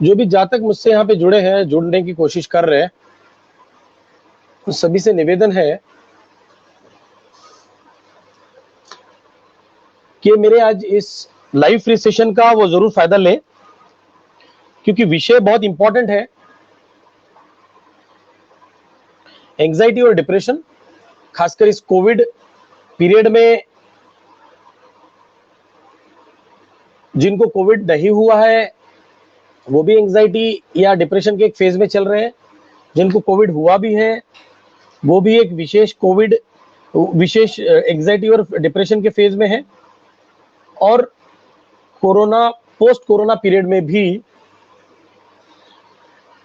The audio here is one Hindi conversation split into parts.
जो भी जातक मुझसे यहाँ पे जुड़े हैं, जुड़ने की कोशिश कर रहे हैं, उन सभी से निवेदन है कि मेरे आज इस लाइव फ्री सेशन का वो जरूर फायदा लें, क्योंकि विषय बहुत इंपॉर्टेंट है। एंजाइटी और डिप्रेशन, खासकर इस कोविड पीरियड में जिनको कोविड नहीं हुआ है वो भी एंजाइटी या डिप्रेशन के एक फेज में चल रहे हैं, जिनको कोविड हुआ भी है वो भी एक विशेष एंजाइटी और डिप्रेशन के फेज में है। और पोस्ट कोरोना पीरियड में भी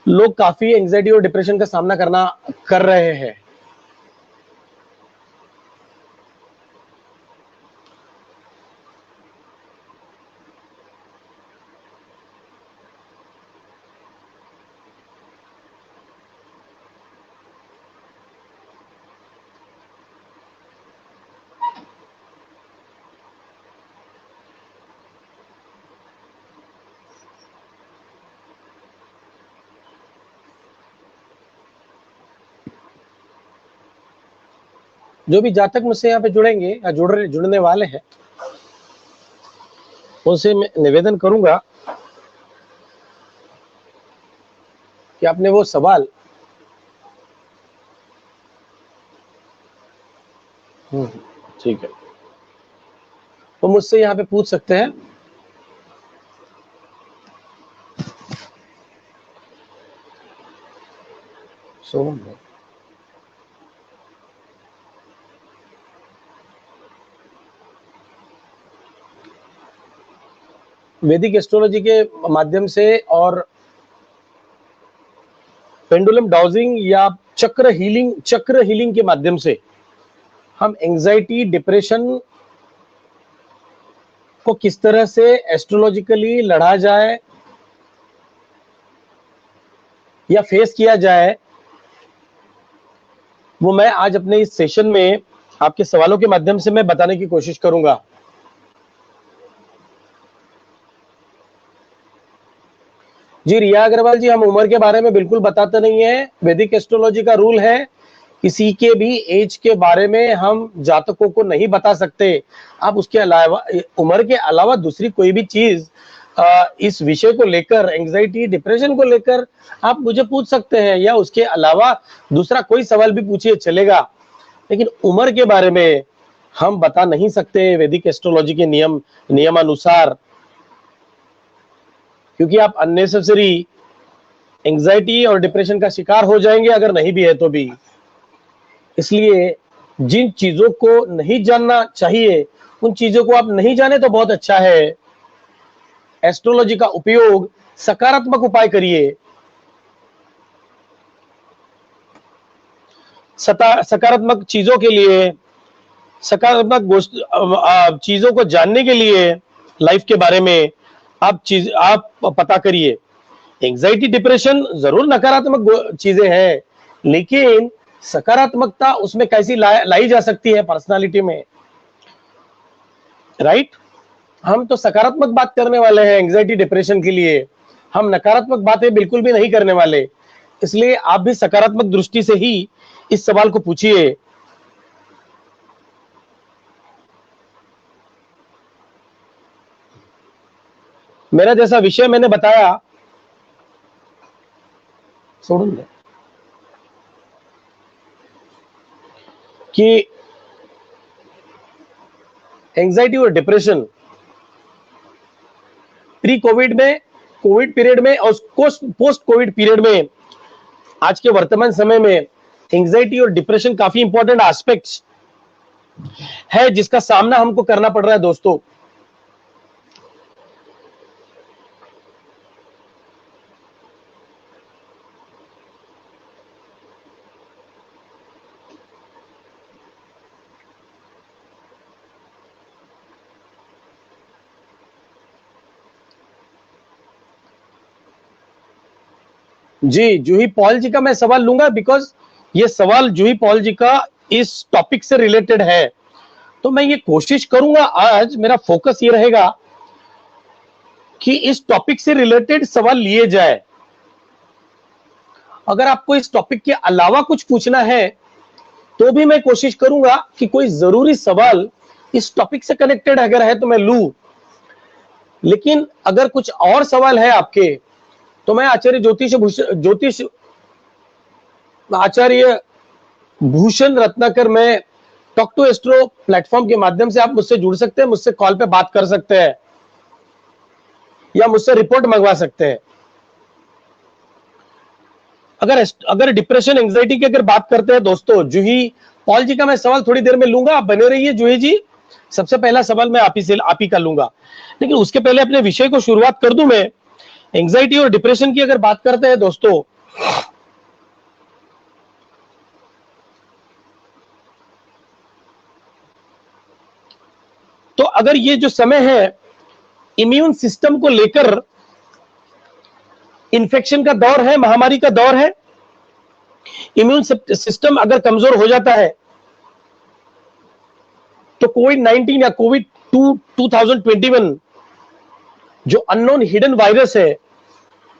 लोग काफी एंजाइटी और डिप्रेशन का सामना कर रहे हैं। जो भी जातक मुझसे यहाँ पे जुड़ेंगे या जुड़ने वाले हैं, उनसे मैं निवेदन करूंगा कि आपने वो सवाल ठीक है, वो मुझसे यहाँ पे पूछ सकते हैं। वैदिक एस्ट्रोलॉजी के माध्यम से और पेंडुलम डाउजिंग या चक्र हीलिंग के माध्यम से हम एंजाइटी डिप्रेशन को किस तरह से एस्ट्रोलॉजिकली लड़ा जाए या फेस किया जाए, वो मैं आज अपने इस सेशन में आपके सवालों के माध्यम से मैं बताने की कोशिश करूंगा। जी रिया अग्रवाल जी, हम उम्र के बारे में बिल्कुल बताते नहीं है। वैदिक एस्ट्रोलॉजी का रूल है किसी के भी एज के बारे में हम जातकों को नहीं बता सकते। आप उसके अलावा उम्र के अलावा दूसरी कोई भी चीज इस विषय को लेकर, एंजाइटी डिप्रेशन को लेकर आप मुझे पूछ सकते हैं, या उसके अलावा दूसरा कोई सवाल भी पूछिए चलेगा, लेकिन उम्र के बारे में हम बता नहीं सकते वैदिक एस्ट्रोलॉजी के नियमानुसार, क्योंकि आप अननेसेसरी एंजाइटी और डिप्रेशन का शिकार हो जाएंगे अगर नहीं भी है तो भी। इसलिए जिन चीजों को नहीं जानना चाहिए उन चीजों को आप नहीं जाने तो बहुत अच्छा है। एस्ट्रोलॉजी का उपयोग सकारात्मक उपाय करिए, सकारात्मक चीजों के लिए, सकारात्मक चीजों को जानने के लिए लाइफ के बारे में आप पता करिए। एंजाइटी डिप्रेशन जरूर नकारात्मक चीजें हैं, लेकिन सकारात्मकता उसमें कैसी लाई जा सकती है पर्सनालिटी में, राइट? हम तो सकारात्मक बात करने वाले हैं एंजाइटी डिप्रेशन के लिए, हम नकारात्मक बातें बिल्कुल भी नहीं करने वाले। इसलिए आप भी सकारात्मक दृष्टि से ही इस सवाल को पूछिए। मेरा जैसा विषय मैंने बताया, कि एंजाइटी और डिप्रेशन प्री कोविड में, कोविड पीरियड में और पोस्ट कोविड पीरियड में, आज के वर्तमान समय में एंजाइटी और डिप्रेशन काफी इंपॉर्टेंट एस्पेक्ट्स है जिसका सामना हमको करना पड़ रहा है दोस्तों। जी जूही पॉल जी का मैं सवाल लूंगा, बिकॉज ये सवाल जूही पॉल जी का इस टॉपिक से रिलेटेड है, तो मैं ये कोशिश करूंगा, आज मेरा फोकस ये रहेगा कि इस टॉपिक से रिलेटेड सवाल लिए जाए। अगर आपको इस टॉपिक के अलावा कुछ पूछना है तो भी मैं कोशिश करूंगा कि कोई जरूरी सवाल इस टॉपिक से कनेक्टेड अगर है तो मैं लूं। लेकिन अगर कुछ और सवाल है आपके तो मैं आचार्य भूषण रत्नाकर, मैं टॉक टू एस्ट्रो प्लेटफॉर्म के माध्यम से आप मुझसे जुड़ सकते हैं, मुझसे कॉल पे बात कर सकते हैं या मुझसे रिपोर्ट मंगवा सकते हैं। अगर डिप्रेशन एंजाइटी की अगर बात करते हैं दोस्तों, जूही पॉल जी का मैं सवाल थोड़ी देर में लूंगा, आप बने रहिए जूही जी। सबसे पहला सवाल मैं आप ही का लूंगा, लेकिन उसके पहले अपने विषय को शुरुआत कर दूं मैं। एंजाइटी और डिप्रेशन की अगर बात करते हैं दोस्तों, तो अगर ये जो समय है इम्यून सिस्टम को लेकर, इन्फेक्शन का दौर है, महामारी का दौर है, इम्यून सिस्टम अगर कमजोर हो जाता है तो कोविड-19 या कोविड 2021 जो अननोन हिडन वायरस है,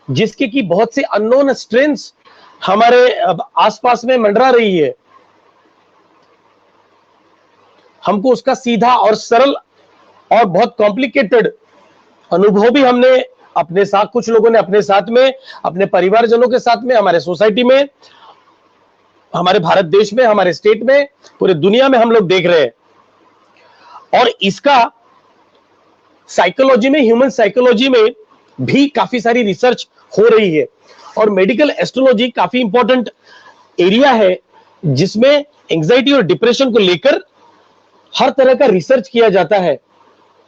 जिसके की बहुत से अननोन स्ट्रेन्स हमारे आसपास में मंडरा रही है, हमको उसका सीधा और सरल और बहुत कॉम्प्लिकेटेड अनुभव भी हमने अपने साथ, कुछ लोगों ने अपने साथ में, अपने परिवारजनों के साथ में, हमारे सोसाइटी में, हमारे भारत देश में, हमारे स्टेट में, पूरे दुनिया में हम लोग देख रहे हैं। और इसका साइकोलॉजी में, ह्यूमन साइकोलॉजी में भी काफी सारी रिसर्च हो रही है। और मेडिकल एस्ट्रोलॉजी काफी इंपॉर्टेंट एरिया है जिसमें एंजाइटी और डिप्रेशन को लेकर हर तरह का रिसर्च किया जाता है।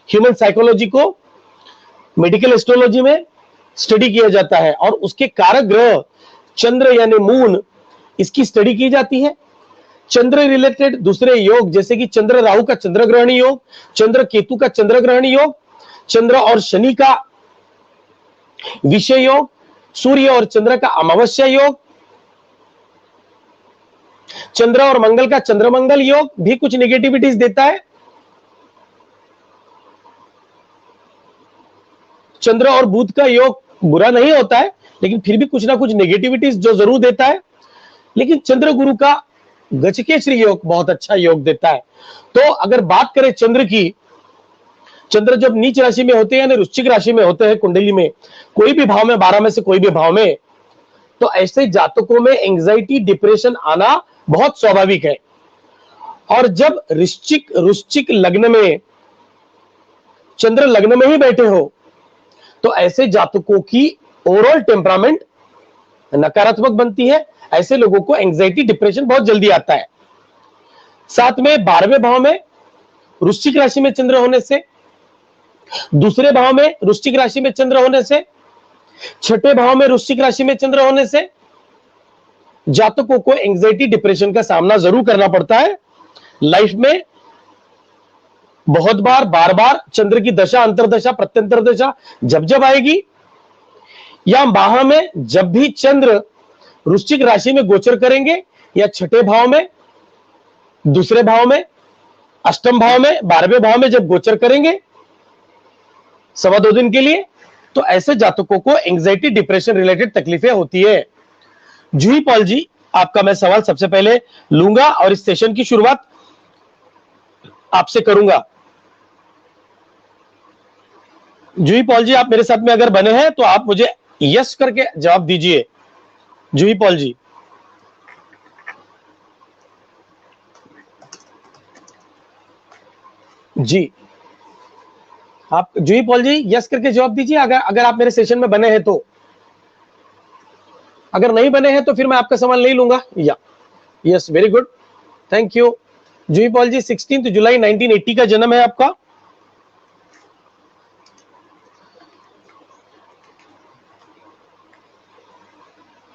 ह्यूमन साइकोलॉजी को मेडिकल एस्ट्रोलॉजी में स्टडी किया जाता है और उसके कारक ग्रह चंद्र यानी मून, इसकी स्टडी की जाती है। चंद्र रिलेटेड दूसरे योग जैसे कि चंद्र राहु का चंद्र ग्रहण योग, चंद्र केतु का चंद्र ग्रहण योग, चंद्र और शनि का विषय योग, सूर्य और चंद्र का अमावस्या योग, चंद्र और मंगल का चंद्रमंगल योग भी कुछ नेगेटिविटीज देता है। चंद्र और बुध का योग बुरा नहीं होता है, लेकिन फिर भी कुछ ना कुछ नेगेटिविटीज जो जरूर देता है। लेकिन चंद्र गुरु का गजकेसरी योग बहुत अच्छा योग देता है। तो अगर बात करें चंद्र की, चंद्र जब नीच राशि में होते हैं यानी वृश्चिक राशि में होते हैं कुंडली में, कोई भी भाव में, 12 में से कोई भी भाव में, तो ऐसे जातकों में एंजाइटी डिप्रेशन आना बहुत स्वाभाविक है। और जब वृश्चिक लग्न में चंद्र लग्न में ही बैठे हो तो ऐसे जातकों की ओवरऑल टेम्परामेंट नकारात्मक बनती है। ऐसे लोगों को एंजाइटी डिप्रेशन बहुत जल्दी आता है। साथ में 12वें भाव में वृश्चिक राशि में चंद्र होने से, दूसरे भाव में वृश्चिक राशि में चंद्र होने से, छठे भाव में वृश्चिक राशि में चंद्र होने से जातकों को एंजाइटी डिप्रेशन का सामना जरूर करना पड़ता है। लाइफ में बहुत बार, बार बार चंद्र की दशा, अंतरदशा, प्रत्यंतर दशा जब जब आएगी, या माह में जब भी चंद्र वृश्चिक राशि में गोचर करेंगे, या छठे भाव में, दूसरे भाव में, अष्टम भाव में, 12वें भाव में जब गोचर करेंगे 2.25 दिन के लिए, तो ऐसे जातकों को एंजाइटी डिप्रेशन रिलेटेड तकलीफें होती है। जूही पॉल जी, आपका मैं सवाल सबसे पहले लूंगा और इस सेशन की शुरुआत आपसे करूंगा। जूही पॉल जी, आप मेरे साथ में अगर बने हैं तो आप मुझे यस करके जवाब दीजिए। जूही पॉल जी, जी आप जूही पॉल जी यस करके जवाब दीजिए अगर आप मेरे सेशन में बने हैं तो। अगर नहीं बने हैं तो फिर मैं आपका सवाल नहीं लूंगा। Yeah yes, very good, thank you. Juhi Paul ji, 16 जुलाई 1980 का जन्म है आपका।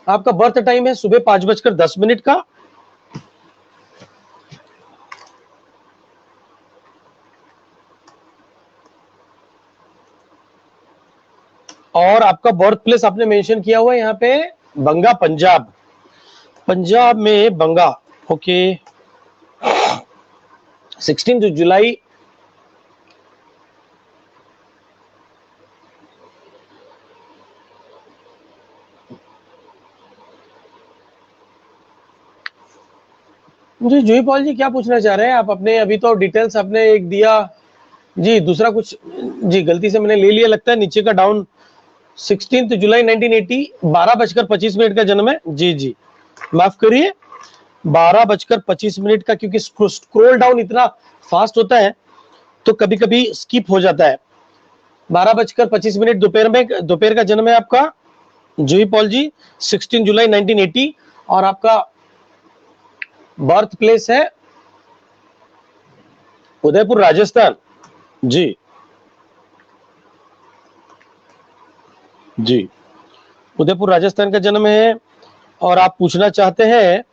आपका बर्थ टाइम है सुबह 5:10 का। और आपका बर्थ प्लेस आपने मेंशन किया हुआ है यहाँ पे बंगा, पंजाब। पंजाब में बंगा, ओके। 16 जुलाई जी जूही पॉल जी, क्या पूछना चाह रहे हैं आप अपने? अभी तो डिटेल्स आपने एक दिया जी, दूसरा कुछ जी गलती से मैंने ले लिया लगता है, नीचे का डाउन। 16 जुलाई 1980, 12:25 का जन्म है। जी जी, माफ करिए, 12:25 का, क्योंकि स्क्रॉल डाउन इतना फास्ट होता है तो कभी कभी स्किप हो जाता है। 12:25 दोपहर में, दोपहर का जन्म है आपका जूही पॉल जी, 16 जुलाई 1980, और आपका बर्थ प्लेस है उदयपुर, राजस्थान। जी जी, उदयपुर राजस्थान का जन्म है। और आप पूछना चाहते हैं,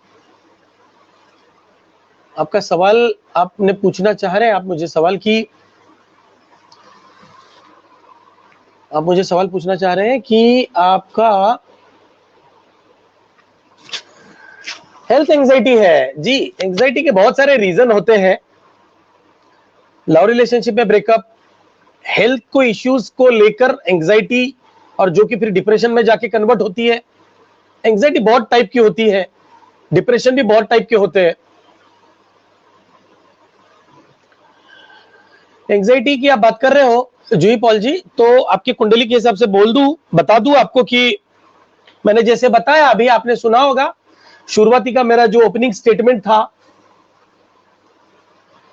आपका सवाल आपने पूछना चाह रहे हैं, आप मुझे सवाल की, आप मुझे सवाल पूछना चाह रहे हैं कि आपका हेल्थ एंजाइटी है। जी, एंजाइटी के बहुत सारे रीजन होते हैं। लव रिलेशनशिप में ब्रेकअप, हेल्थ को इश्यूज को लेकर एंजाइटी, और जो कि फिर डिप्रेशन में जाके कन्वर्ट होती है। एंजाइटी बहुत टाइप की होती है, डिप्रेशन भी बहुत टाइप के होते हैं। एंजाइटी की आप बात कर रहे हो जूही पॉल जी, तो आपकी कुंडली के हिसाब से बोल दूं, बता दूं आपको कि मैंने जैसे बताया, अभी आपने सुना होगा शुरुआती का मेरा जो ओपनिंग स्टेटमेंट था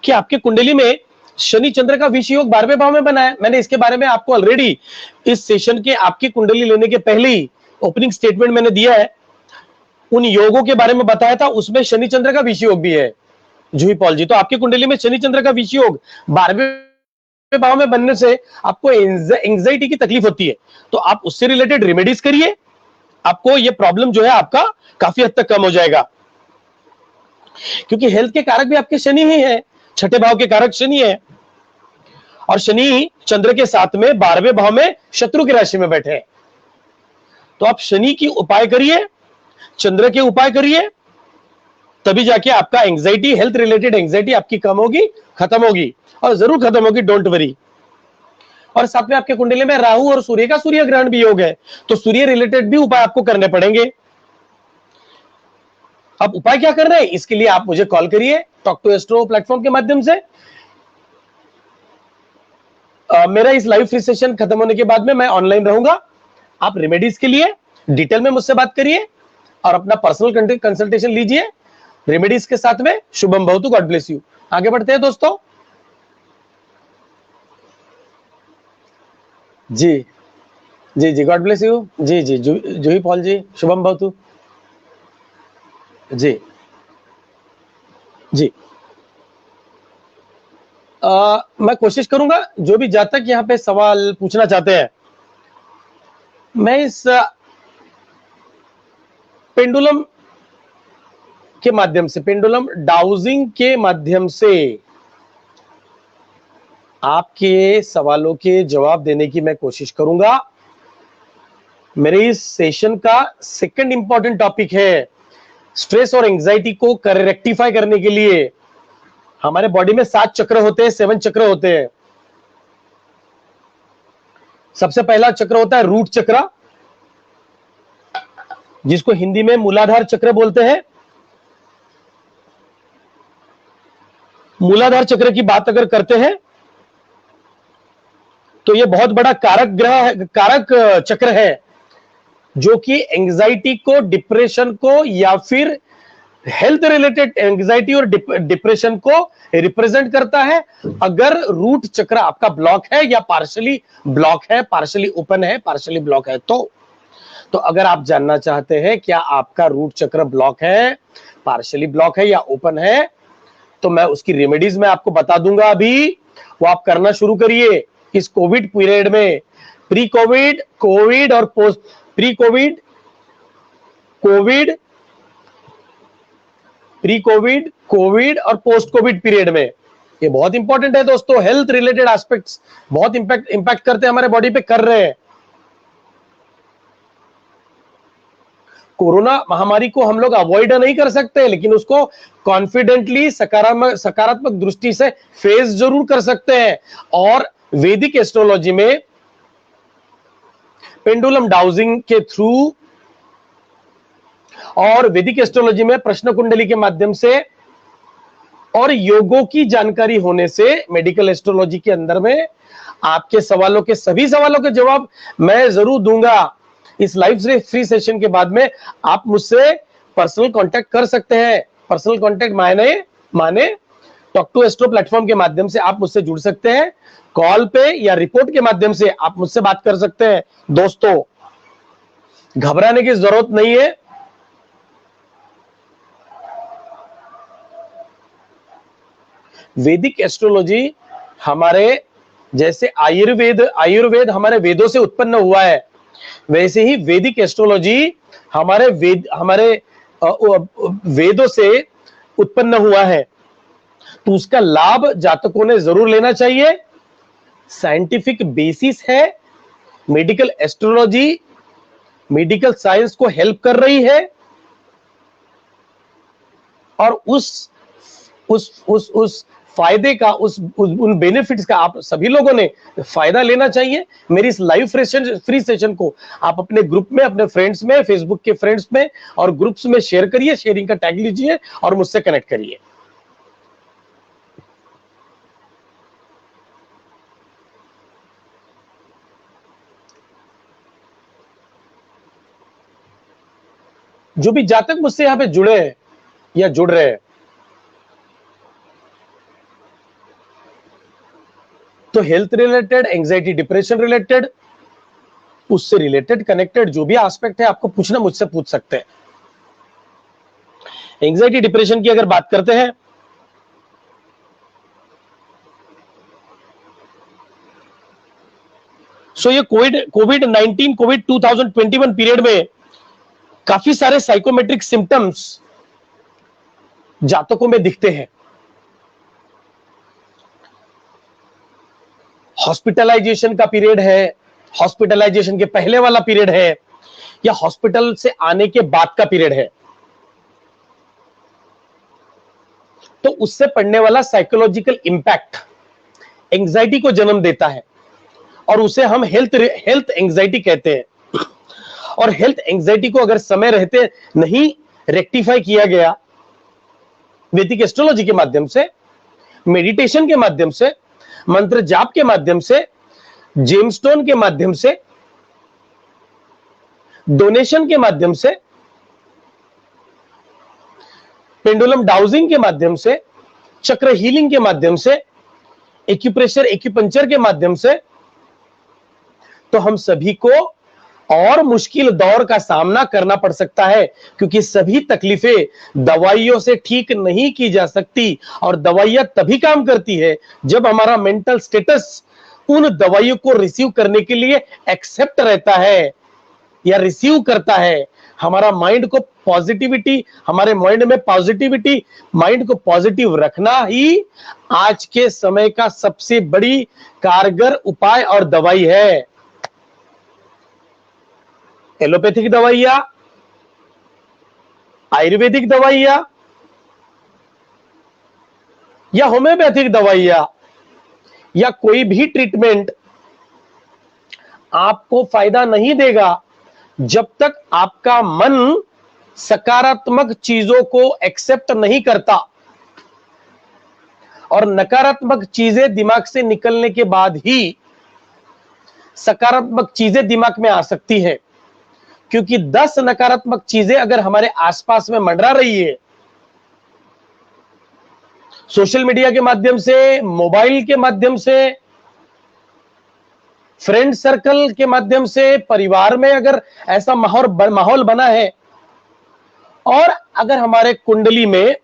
कि आपके कुंडली में शनि चंद्र का विष योग 12वें भाव में बना है। मैंने इसके बारे में आपको ऑलरेडी इस सेशन के आपकी कुंडली लेने के पहले ही ओपनिंग स्टेटमेंट मैंने दिया है, उन योगों के बारे में बताया था, उसमें शनि चंद्र का विष योग भी है जूही पॉल जी। तो आपकी कुंडली में शनि चंद्र का विष योग 12वें भाव में बनने से आपको एंजाइटी की तकलीफ होती है, तो आप उससे रिलेटेड रेमेडीज करिए, आपको ये प्रॉब्लम जो है आपका काफी हद तक कम हो जाएगा। क्योंकि हेल्थ के कारक भी आपके शनि ही है, छठे भाव के कारक शनि है, और शनि चंद्र के साथ में 12वें भाव में शत्रु की राशि में बैठे हैं। तो आप शनि की उपाय करिए, चंद्र के उपाय करिए, तभी जाके आपका एंजाइटी, हेल्थ रिलेटेड एंजाइटी आपकी कम होगी, खत्म होगी, और जरूर खत्म होगी, डोंट वरी। और साथ में आपके कुंडली में राहु और सूर्य का सूर्य ग्रहण भी योग है, तो सूर्य रिलेटेड भी उपाय आपको करने पड़ेंगे। अब उपाय क्या कर रहे हैं, इसके लिए आप मुझे कॉल करिए टॉक टू एस्ट्रो प्लेटफॉर्म के माध्यम से। मेरा इस लाइव फ्री सेशन खत्म होने के बाद में मैं ऑनलाइन रहूंगा। आप रेमेडीज के लिए डिटेल में मुझसे बात करिए और अपना पर्सनल कंसल्टेशन लीजिए रेमेडीज के साथ में। शुभम भवतु, गॉड ब्लेस यू। आगे बढ़ते हैं दोस्तों। जी जी जी, गॉड ब्लेस यू। जी जी, जूही पॉल जी, शुभम भवतु। जी जी, मैं कोशिश करूंगा, जो भी जातक यहाँ पे सवाल पूछना चाहते हैं, मैं इस पेंडुलम के माध्यम से, पेंडुलम डाउजिंग के माध्यम से आपके सवालों के जवाब देने की मैं कोशिश करूंगा। मेरे इस सेशन का सेकंड इंपॉर्टेंट टॉपिक है स्ट्रेस और एंजाइटी को रेक्टिफाई करने के लिए। हमारे बॉडी में 7 चक्र होते हैं, 7 चक्र होते हैं। सबसे पहला चक्र होता है रूट चक्र, जिसको हिंदी में मूलाधार चक्र बोलते हैं। मूलाधार चक्र की बात अगर करते हैं तो यह बहुत बड़ा कारक चक्र है, जो कि एंजाइटी को, डिप्रेशन को, या फिर हेल्थ रिलेटेड एंजाइटी और डिप्रेशन को रिप्रेजेंट करता है। अगर रूट चक्र आपका ब्लॉक है, या पार्शली ब्लॉक है, पार्शली ओपन है, पार्शली ब्लॉक है, तो अगर आप जानना चाहते हैं क्या आपका रूट चक्र ब्लॉक है, पार्शली ब्लॉक है या ओपन है, तो मैं उसकी रेमेडीज में आपको बता दूंगा अभी। वो आप करना शुरू करिए इस कोविड पीरियड में, प्री कोविड, कोविड और post, pre Covid, Covid, pre Covid, Covid और पोस्ट कोविड पीरियड में। ये बहुत इंपॉर्टेंट है दोस्तों। हेल्थ रिलेटेड एस्पेक्ट्स बहुत इंपैक्ट करते हैं हमारे बॉडी पे, कर रहे हैं। कोरोना महामारी को हम लोग अवॉइड नहीं कर सकते, लेकिन उसको कॉन्फिडेंटली, सकारात्मक दृष्टि से फेस जरूर कर सकते हैं। और वैदिक एस्ट्रोलॉजी में पेंडुलम डाउजिंग के थ्रू और वैदिक एस्ट्रोलॉजी में प्रश्न कुंडली के माध्यम से और योगों की जानकारी होने से मेडिकल एस्ट्रोलॉजी के अंदर में आपके सवालों के सभी सवालों के जवाब मैं जरूर दूंगा। इस लाइव फ्री सेशन के बाद में आप मुझसे पर्सनल कांटेक्ट कर सकते हैं। पर्सनल कांटेक्ट माने टॉक टू एस्ट्रो प्लेटफॉर्म के माध्यम से आप मुझसे जुड़ सकते हैं। कॉल पे या रिपोर्ट के माध्यम से आप मुझसे बात कर सकते हैं। दोस्तों, घबराने की जरूरत नहीं है। वैदिक एस्ट्रोलॉजी हमारे जैसे आयुर्वेद हमारे वेदों से उत्पन्न हुआ है, वैसे ही वैदिक एस्ट्रोलॉजी हमारे वेदों से उत्पन्न हुआ है। तो उसका लाभ जातकों ने जरूर लेना चाहिए। साइंटिफिक बेसिस है। मेडिकल एस्ट्रोलॉजी मेडिकल साइंस को हेल्प कर रही है और उस फायदे का उन बेनिफिट्स का आप सभी लोगों ने फायदा लेना चाहिए। मेरी इस लाइव फ्री सेशन को आप अपने ग्रुप में, अपने फ्रेंड्स में, फेसबुक के फ्रेंड्स में और ग्रुप्स में शेयर करिए, शेयरिंग का टैग लीजिए और मुझसे कनेक्ट करिए। जो भी जातक मुझसे यहां पे जुड़े हैं या जुड़ रहे हैं, तो health related, anxiety depression related, उससे रिलेटेड कनेक्टेड जो भी एस्पेक्ट है आपको पूछना, मुझसे पूछ सकते हैं। एंजाइटी डिप्रेशन की अगर बात करते हैं, सो ये कोविड 2021 पीरियड में काफी सारे साइकोमेट्रिक सिम्टम्स जातकों में दिखते हैं। हॉस्पिटलाइजेशन का पीरियड है, हॉस्पिटलाइजेशन के पहले वाला पीरियड है, या हॉस्पिटल से आने के बाद का पीरियड है, तो उससे पड़ने वाला साइकोलॉजिकल इंपैक्ट एंजाइटी को जन्म देता है और उसे हम हेल्थ एंजाइटी कहते हैं। और हेल्थ एंजाइटी को अगर समय रहते नहीं रेक्टिफाई किया गया वैदिक एस्ट्रोलॉजी के माध्यम से, मेडिटेशन के माध्यम से, मंत्र जाप के माध्यम से, जेमस्टोन के माध्यम से, डोनेशन के माध्यम से, पेंडुलम डाउजिंग के माध्यम से, चक्र हीलिंग के माध्यम से, एक्यूप्रेशर एक्यूपंक्चर के माध्यम से, तो हम सभी को और मुश्किल दौर का सामना करना पड़ सकता है, क्योंकि सभी तकलीफें दवाइयों से ठीक नहीं की जा सकती। और दवाइयां तभी काम करती है जब हमारा मेंटल स्टेटस उन दवाइयों को रिसीव करने के लिए एक्सेप्ट रहता है या रिसीव करता है। हमारा माइंड को पॉजिटिविटी, हमारे माइंड में पॉजिटिविटी, माइंड को पॉजिटिव रखना ही आज के समय का सबसे बड़ी कारगर उपाय और दवाई है। एलोपैथिक दवाइयां, आयुर्वेदिक दवाइयां या होम्योपैथिक दवाइयां या कोई भी ट्रीटमेंट आपको फायदा नहीं देगा जब तक आपका मन सकारात्मक चीजों को एक्सेप्ट नहीं करता। और नकारात्मक चीजें दिमाग से निकलने के बाद ही सकारात्मक चीजें दिमाग में आ सकती है, क्योंकि 10 नकारात्मक चीजें अगर हमारे आसपास में मंडरा रही है, सोशल मीडिया के माध्यम से, मोबाइल के माध्यम से, फ्रेंड सर्कल के माध्यम से, परिवार में अगर ऐसा माहौल बना है, और अगर हमारे कुंडली में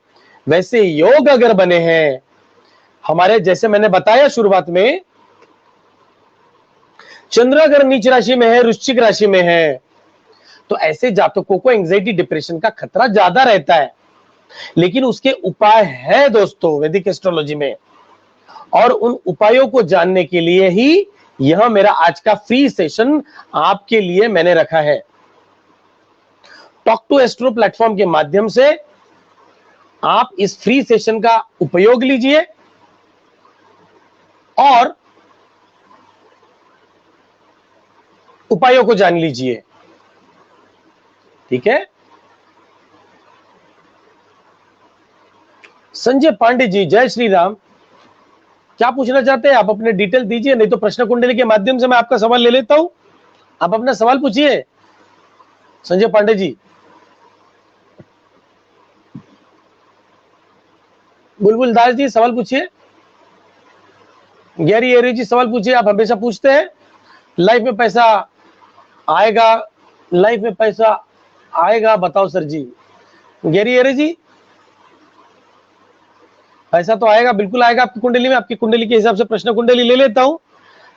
वैसे योग अगर बने हैं, हमारे जैसे मैंने बताया शुरुआत में, चंद्र अगर नीच राशि में है, वृश्चिक राशि में है, तो ऐसे जातकों को एंजाइटी डिप्रेशन का खतरा ज्यादा रहता है। लेकिन उसके उपाय है दोस्तों वैदिक एस्ट्रोलॉजी में, और उन उपायों को जानने के लिए ही यह मेरा आज का फ्री सेशन आपके लिए मैंने रखा है। टॉक टू एस्ट्रो प्लेटफॉर्म के माध्यम से आप इस फ्री सेशन का उपयोग लीजिए और उपायों को जान लीजिए। ठीक है, संजय पांडे जी, जय श्री राम। क्या पूछना चाहते हैं आप? अपने डिटेल दीजिए, नहीं तो प्रश्न कुंडली के माध्यम से मैं आपका सवाल ले लेता हूं। आप अपना सवाल पूछिए संजय पांडे जी। बुलबुल दास जी सवाल पूछिए। गैरी एरी जी सवाल पूछिए। आप हमेशा पूछते हैं लाइफ में पैसा आएगा, लाइफ में पैसा आएगा, बताओ सर जी। गैरी एरी जी, पैसा तो आएगा, बिल्कुल आएगा आपकी कुंडली में। आपकी कुंडली के हिसाब से प्रश्न कुंडली ले लेता हूं।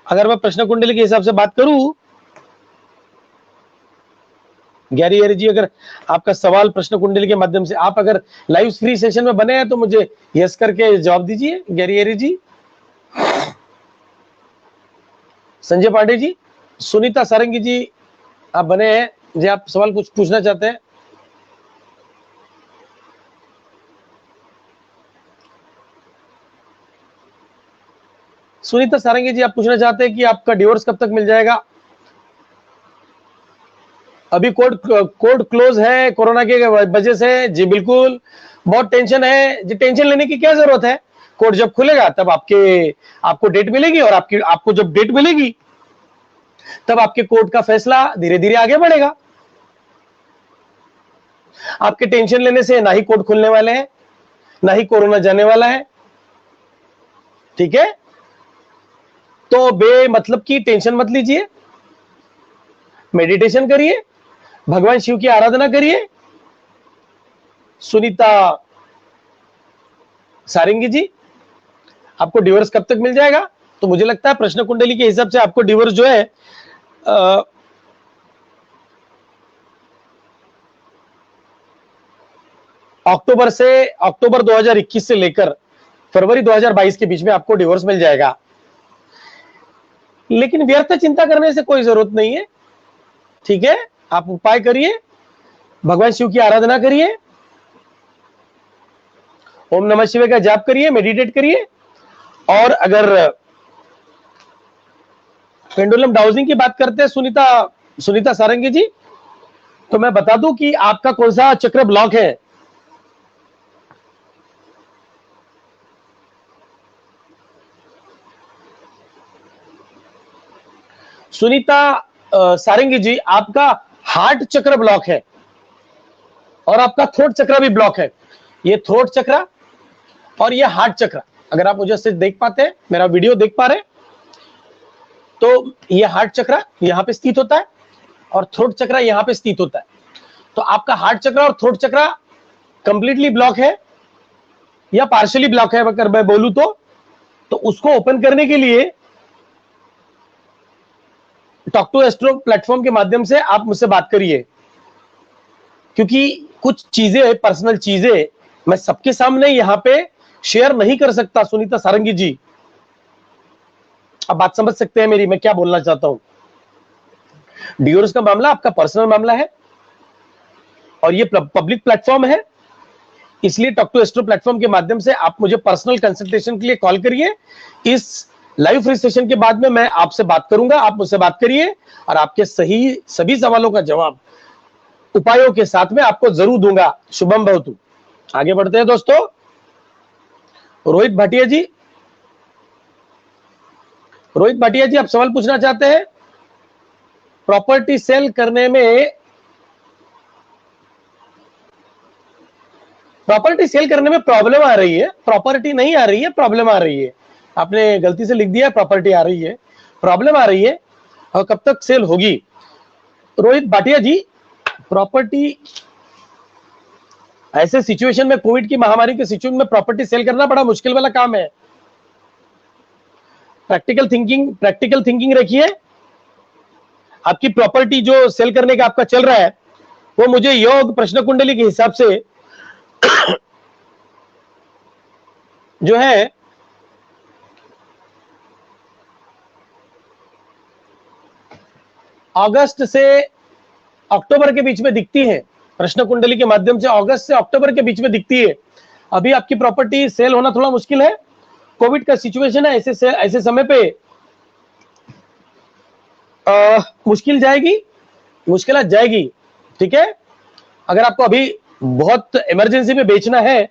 अगर मैं प्रश्न कुंडली के हिसाब से बात करूं, गैरी एरी जी, अगर आपका सवाल प्रश्न कुंडली के माध्यम से, आप अगर लाइव फ्री सेशन में बने हैं तो मुझे यस करके जवाब दीजिए गैरी एरी जी। संजय पांडे जी, सुनीता सारंगी जी आप बने हैं जी, आप सवाल कुछ पूछना चाहते हैं? सुनीता सारंगी जी, आप पूछना चाहते हैं कि आपका डिवोर्स कब तक मिल जाएगा? अभी कोर्ट क्लोज है कोरोना के वजह से जी, बिल्कुल। बहुत टेंशन है जी। टेंशन लेने की क्या जरूरत है? कोर्ट जब खुलेगा तब आपको डेट मिलेगी, और आपको जब डेट मिलेगी तब आपके कोर्ट का फैसला धीरे धीरे आगे बढ़ेगा। आपके टेंशन लेने से ना ही कोर्ट खुलने वाले हैं, ना ही कोरोना जाने वाला है, ठीक है? तो बेमतलब की टेंशन मत लीजिए, मेडिटेशन करिए, भगवान शिव की आराधना करिए। सुनीता सारंगी जी, आपको डिवोर्स कब तक मिल जाएगा? तो मुझे लगता है प्रश्न कुंडली के हिसाब से आपको डिवोर्स जो है अक्टूबर 2021 से लेकर फरवरी 2022 के बीच में आपको डिवोर्स मिल जाएगा। लेकिन व्यर्थ चिंता करने से कोई जरूरत नहीं है, ठीक है? आप उपाय करिए, भगवान शिव की आराधना करिए, ओम नमः शिवाय का जाप करिए, मेडिटेट करिए। और अगर पेंडुलम डाउजिंग की बात करते हैं सुनीता सारंगी जी, तो मैं बता दूं कि आपका कौन सा चक्र ब्लॉक है। सुनीता सारंगी जी, आपका हार्ट चक्र ब्लॉक है और आपका थ्रोट चक्र भी ब्लॉक है। ये थ्रोट चक्र और ये हार्ट चक्र, अगर आप मुझे से देख पाते हैं, मेरा वीडियो देख पा रहे हैं, तो ये हार्ट चक्र यहां पे स्थित होता है और थ्रोट चक्र यहां पे स्थित होता है। तो आपका हार्ट चक्र और थ्रोट चक्र कंप्लीटली ब्लॉक है या पार्शियली ब्लॉक है अगर मैं बोलूं तो उसको ओपन करने के लिए टॉक टू एस्ट्रो प्लेटफॉर्म के माध्यम से आप मुझसे बात करिए, क्योंकि कुछ चीजें, पर्सनल चीजें मैं सबके सामने यहां पे शेयर नहीं कर सकता। सुनीता सारंगी जी, आप बात समझ सकते हैं मेरी, मैं क्या बोलना चाहता हूं। डिवोर्स का मामला आपका पर्सनल मामला है और ये पब्लिक प्लेटफॉर्म है, इसलिए टॉक टू एस्ट्रो प्लेटफॉर्म के माध्यम से आप मुझे पर्सनल कंसल्टेशन के लिए कॉल करिए। इस लाइव फ्री सेशन के बाद में मैं आपसे बात करूंगा, आप मुझसे बात करिए और आपके सभी सवालों का जवाब उपायों के साथ में आपको जरूर दूंगा। शुभम भवतु। आगे बढ़ते हैं दोस्तों। रोहित भाटिया जी, आप सवाल पूछना चाहते हैं। प्रॉपर्टी सेल करने में प्रॉब्लम आ रही है, प्रॉपर्टी नहीं आ रही है, प्रॉब्लम आ रही है। आपने गलती से लिख दिया प्रॉपर्टी आ रही है, प्रॉब्लम आ रही है। और कब तक सेल होगी? रोहित भाटिया जी, प्रॉपर्टी ऐसे सिचुएशन में, कोविड की महामारी के सिचुएशन में प्रॉपर्टी सेल करना बड़ा मुश्किल वाला काम है। प्रैक्टिकल थिंकिंग रखिए। आपकी प्रॉपर्टी जो सेल करने का आपका चल रहा है, वो मुझे योग प्रश्न कुंडली के हिसाब से जो है अगस्त से अक्टूबर के बीच में दिखती है। प्रश्न कुंडली के माध्यम से अगस्त से अक्टूबर के बीच में दिखती है। अभी आपकी प्रॉपर्टी सेल होना थोड़ा मुश्किल है, कोविड का सिचुएशन है। ऐसे समय पे मुश्किल जाएगी, ठीक है? अगर आपको अभी बहुत इमरजेंसी में बेचना है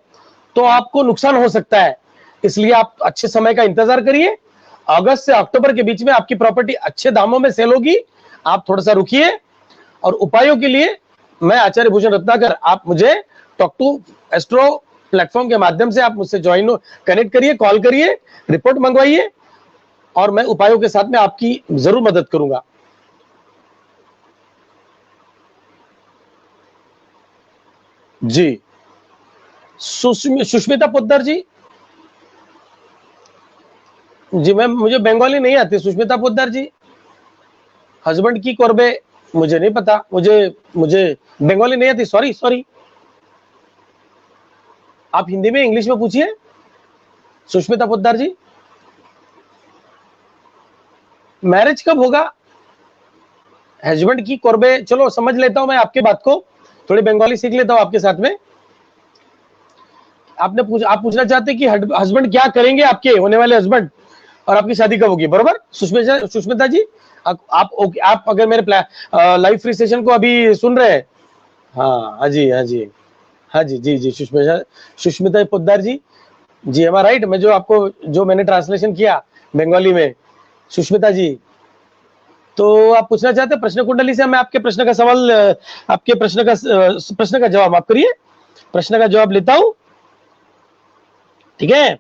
तो आपको नुकसान हो सकता है। इसलिए आप अच्छे समय का इंतजार करिए। अगस्त से अक्टूबर के बीच में आपकी प्रॉपर्टी अच्छे दामों में सेल होगी। आप थोड़ा सा रुकिए। और उपायों के लिए मैं आचार्य भूषण रत्नाकर, आप मुझे टॉक टू एस्ट्रो प्लेटफॉर्म के माध्यम से आप मुझसे ज्वाइन कनेक्ट करिए, कॉल करिए, रिपोर्ट मंगवाइए और मैं उपायों के साथ में आपकी जरूर मदद करूंगा। जी, सुष्मिता पोद्दार जी। जी मैम, मुझे बंगाली नहीं आती। सुष्मिता पोद्दार जी, हस्बैंड की कोरबे, मुझे नहीं पता। मुझे मुझे बंगाली नहीं आती। सॉरी सॉरी, आप हिंदी में इंग्लिश में पूछिए। सुष्मिता पोद्दार जी, मैरिज कब होगा? हस्बैंड की कोरबे, चलो समझ लेता हूं मैं आपकी बात को, थोड़ी बंगाली सीख लेता हूं आपके साथ में। आप पूछना चाहते हैं कि हस्बैंड क्या करेंगे, आपके होने वाले हस्बैंड, और आपकी शादी कब होगी, बरोबर सुष्मिता जी? आप अगर मेरे लाइव फ्री सेशन को अभी सुन रहे हैं? हाँ हाँ जी, हाँ जी, हाँ जी, जी जी, सुष्मिता पोद्दार जी। जी, एम आई राइट? मैं जो मैंने ट्रांसलेशन किया बंगाली में, सुष्मिता जी। तो आप पूछना चाहते हैं प्रश्न कुंडली से? मैं आपके प्रश्न का सवाल, आपके प्रश्न का जवाब आप करिए, प्रश्न का जवाब लेता हूं। ठीक है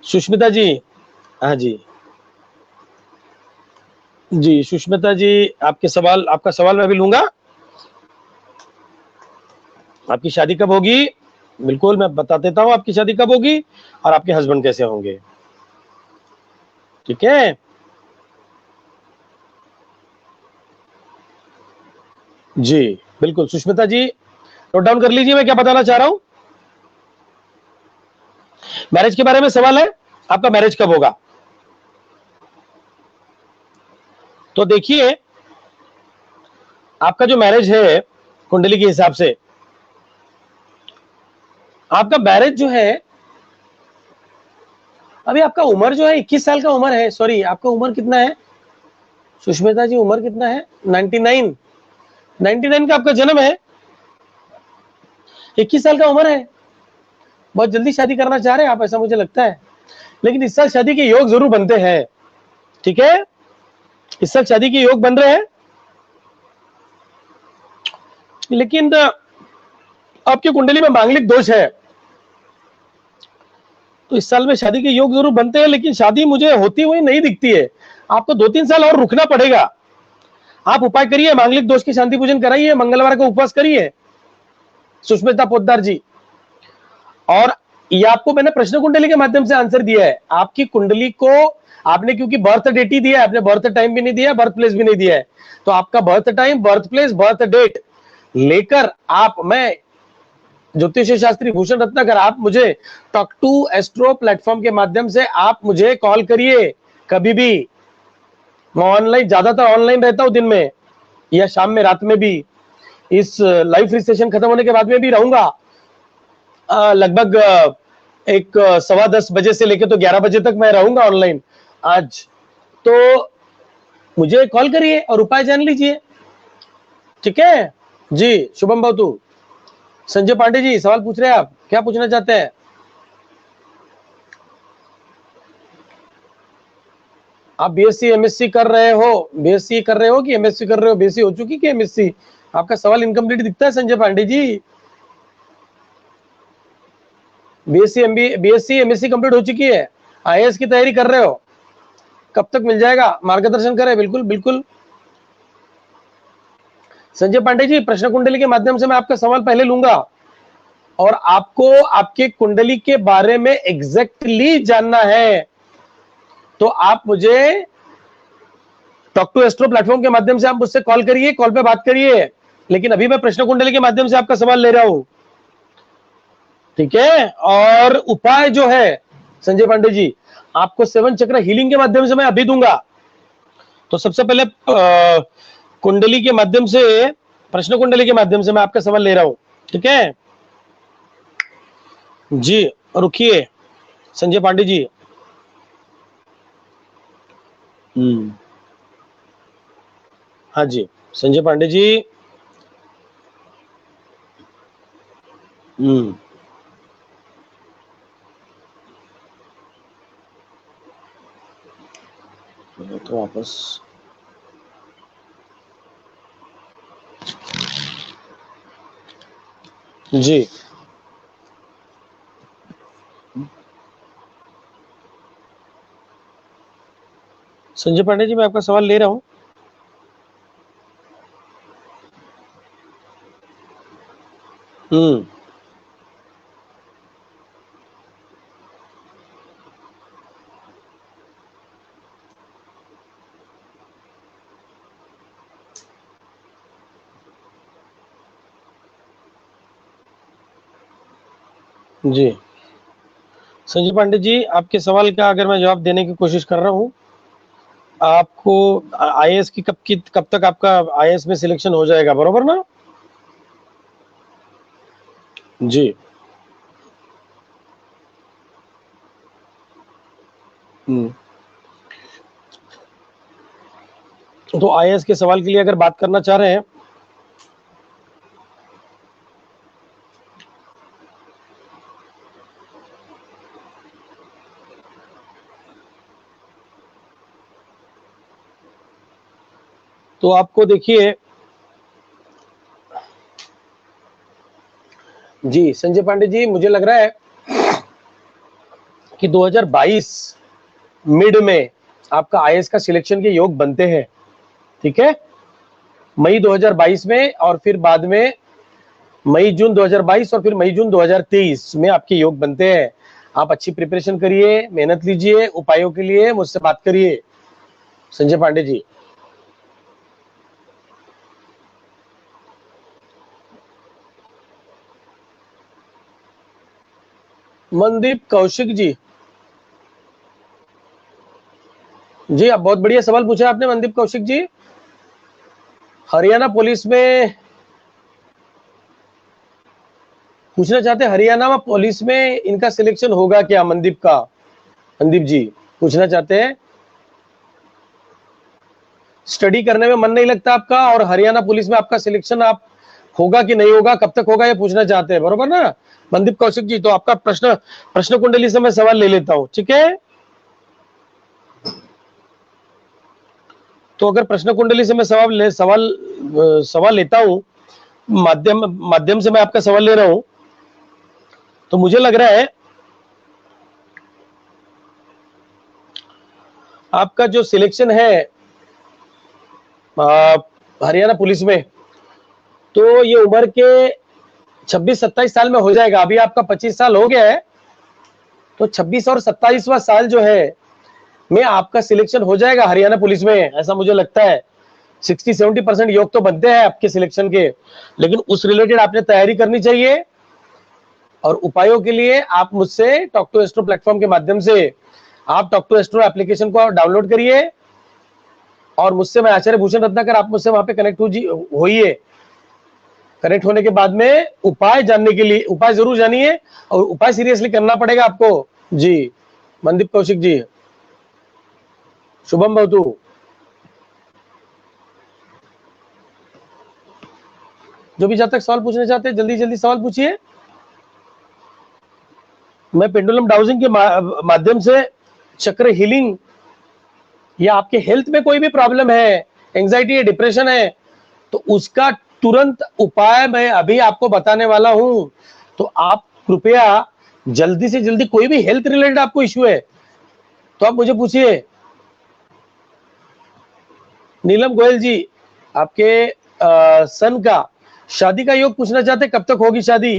सुष्मिता जी? हाँ जी, जी सुष्मिता जी, आपका सवाल मैं अभी लूंगा। आपकी शादी कब होगी? बिल्कुल, मैं बता देता हूं आपकी शादी कब होगी और आपके हस्बैंड कैसे होंगे। ठीक है जी, बिल्कुल सुष्मिता जी, नोट डाउन कर लीजिए मैं क्या बताना चाह रहा हूं। मैरिज के बारे में सवाल है, आपका मैरिज कब होगा? तो देखिए, आपका जो मैरिज है कुंडली के हिसाब से, आपका मैरिज जो है, अभी आपका उम्र जो है 21 साल का उम्र है। सॉरी, आपका उम्र कितना है सुष्मिता जी? उम्र कितना है? 99। 99 का आपका जन्म है, 21 साल का उम्र है। बहुत जल्दी शादी करना चाह रहे हैं आप, ऐसा मुझे लगता है। लेकिन इस साल शादी के योग जरूर बनते हैं। ठीक है, इस साल शादी के योग बन रहे हैं। लेकिन आपकी कुंडली में मांगलिक दोष है, तो इस साल में शादी के योग जरूर बनते हैं, लेकिन शादी मुझे होती हुई नहीं दिखती है। आपको 2-3 साल और रुकना पड़ेगा। आप उपाय करिए, मांगलिक दोष की शांति पूजन कराइए, मंगलवार को उपवास करिए सुष्मिता पोद्दार जी। और ये आपको मैंने प्रश्न कुंडली के माध्यम से आंसर दिया है। आपकी कुंडली को आपने, क्योंकि बर्थ डेट ही दिया है, आपने बर्थ टाइम भी नहीं दिया, बर्थ प्लेस भी नहीं दिया है। तो आपका birth time, birth place, birth date लेकर मैं ज्योतिष शास्त्री भूषण रत्नाकर, आप मुझे टॉक टू एस्ट्रो प्लेटफॉर्म के माध्यम से आप मुझे कॉल करिए कभी भी। मैं ऑनलाइन, ज्यादातर ऑनलाइन रहता हूं, दिन में या शाम में, रात में भी। इस लाइव फ्री सेशन खत्म होने के बाद में भी रहूंगा, लगभग एक 10:15 बजे से लेकर तो 11 बजे तक मैं रहूंगा ऑनलाइन आज। तो मुझे कॉल करिए और उपाय जान लीजिए। ठीक है जी, शुभम भवतु। संजय पांडे जी, सवाल पूछ रहे हैं आप, क्या पूछना चाहते हैं? आप बीएससी एमएससी कर रहे हो? बीएससी कर रहे हो कि एमएससी कर रहे हो? बीएससी हो चुकी कि एमएससी? आपका सवाल इनकम्प्लीट दिखता है Sanjay Pandey ji. BSc MSc complete हो चुकी है, आईएएस की तैयारी कर रहे हो, कब तक मिल जाएगा? मार्गदर्शन करें। बिल्कुल बिल्कुल संजय पांडे जी, प्रश्न कुंडली के माध्यम से मैं आपका सवाल पहले लूंगा और आपको आपके कुंडली के बारे में एग्जैक्टली जानना है, तो आप मुझे टॉक टू एस्ट्रो प्लेटफॉर्म के माध्यम से आप मुझसे कॉल करिए, कॉल पे बात करिए। लेकिन अभी मैं प्रश्न कुंडली के माध्यम से आपका सवाल ले रहा हूं। ठीक है, और उपाय जो है संजय पांडे जी, आपको 7 चक्र हीलिंग के माध्यम से मैं अभी दूंगा। तो सबसे पहले कुंडली के माध्यम से, प्रश्न कुंडली के माध्यम से मैं आपका सवाल ले रहा हूं। ठीक है जी, रुकिए संजय पांडे जी। हाँ जी संजय पांडे जी। हम्म वापस। जी संजय पांडे जी, मैं आपका सवाल ले रहा हूं। जी संजय पांडे जी, आपके सवाल का अगर मैं जवाब देने की कोशिश कर रहा हूं, आपको आईएएस की कब तक आपका आईएएस में सिलेक्शन हो जाएगा, बरोबर ना? जी। तो आईएएस के सवाल के लिए अगर बात करना चाह रहे हैं, तो आपको देखिए, जी संजय पांडे जी, मुझे लग रहा है कि 2022 मिड में आपका आईएएस का सिलेक्शन के योग बनते हैं। ठीक है, मई 2022 में, और फिर बाद में मई जून 2022 और फिर मई जून 2023 में आपके योग बनते हैं। आप अच्छी प्रिपरेशन करिए, मेहनत लीजिए, उपायों के लिए मुझसे बात करिए संजय पांडे जी। मनदीप कौशिक जी, जी आप बहुत बढ़िया सवाल पूछा आपने मनदीप कौशिक जी। हरियाणा पुलिस में पूछना चाहते हैं, हरियाणा पुलिस में इनका सिलेक्शन होगा क्या? मनदीप का, मनदीप जी पूछना चाहते हैं, स्टडी करने में मन नहीं लगता आपका, और हरियाणा पुलिस में आपका सिलेक्शन आप होगा कि नहीं होगा, कब तक होगा, ये पूछना चाहते हैं, बरोबर ना मनदीप कौशिक जी? तो आपका प्रश्न प्रश्न कुंडली से मैं सवाल ले लेता हूं, ठीक है? तो अगर प्रश्न कुंडली से मैं सवाल लेता हूं, माध्यम माध्यम से मैं आपका सवाल ले रहा हूं, तो मुझे लग रहा है आपका जो सिलेक्शन है हरियाणा पुलिस में, तो ये उम्र के 26-27 साल में हो जाएगा। अभी आपका 25 साल हो गया है, तो 26 और 27वां साल जो है में आपका सिलेक्शन हो जाएगा हरियाणा पुलिस में, ऐसा मुझे लगता है। 60-70% योग तो बनते हैं आपके सिलेक्शन के, लेकिन उस रिलेटेड आपने तैयारी करनी चाहिए। और उपायों के लिए आप मुझसे टॉक टू एस्ट्रो प्लेटफॉर्म के माध्यम से आप टॉक टू एस्ट्रो एप्लीकेशन को डाउनलोड करिए, और मुझसे, मैं आचार्य भूषण रत्नाकर, आप मुझसे वहां पे कनेक्ट होइए। कनेक्ट होने के बाद में उपाय जानने के लिए, उपाय जरूर जानिए, और उपाय सीरियसली करना पड़ेगा आपको। जी मनदीप कौशिक जी, शुभम भवतु। जो भी जब तक सवाल पूछना चाहते हैं, जल्दी जल्दी सवाल पूछिए। मैं पेंडुलम डाउजिंग के माध्यम से चक्र हीलिंग, या आपके हेल्थ में कोई भी प्रॉब्लम है, एंजाइटी है, डिप्रेशन है, तो उसका तुरंत उपाय मैं अभी आपको बताने वाला हूं। तो आप कृपया जल्दी से जल्दी, कोई भी हेल्थ रिलेटेड आपको इश्यू है तो आप मुझे पूछिए। नीलम गोयल जी, आपके सन का शादी का योग पूछना चाहते, कब तक होगी शादी?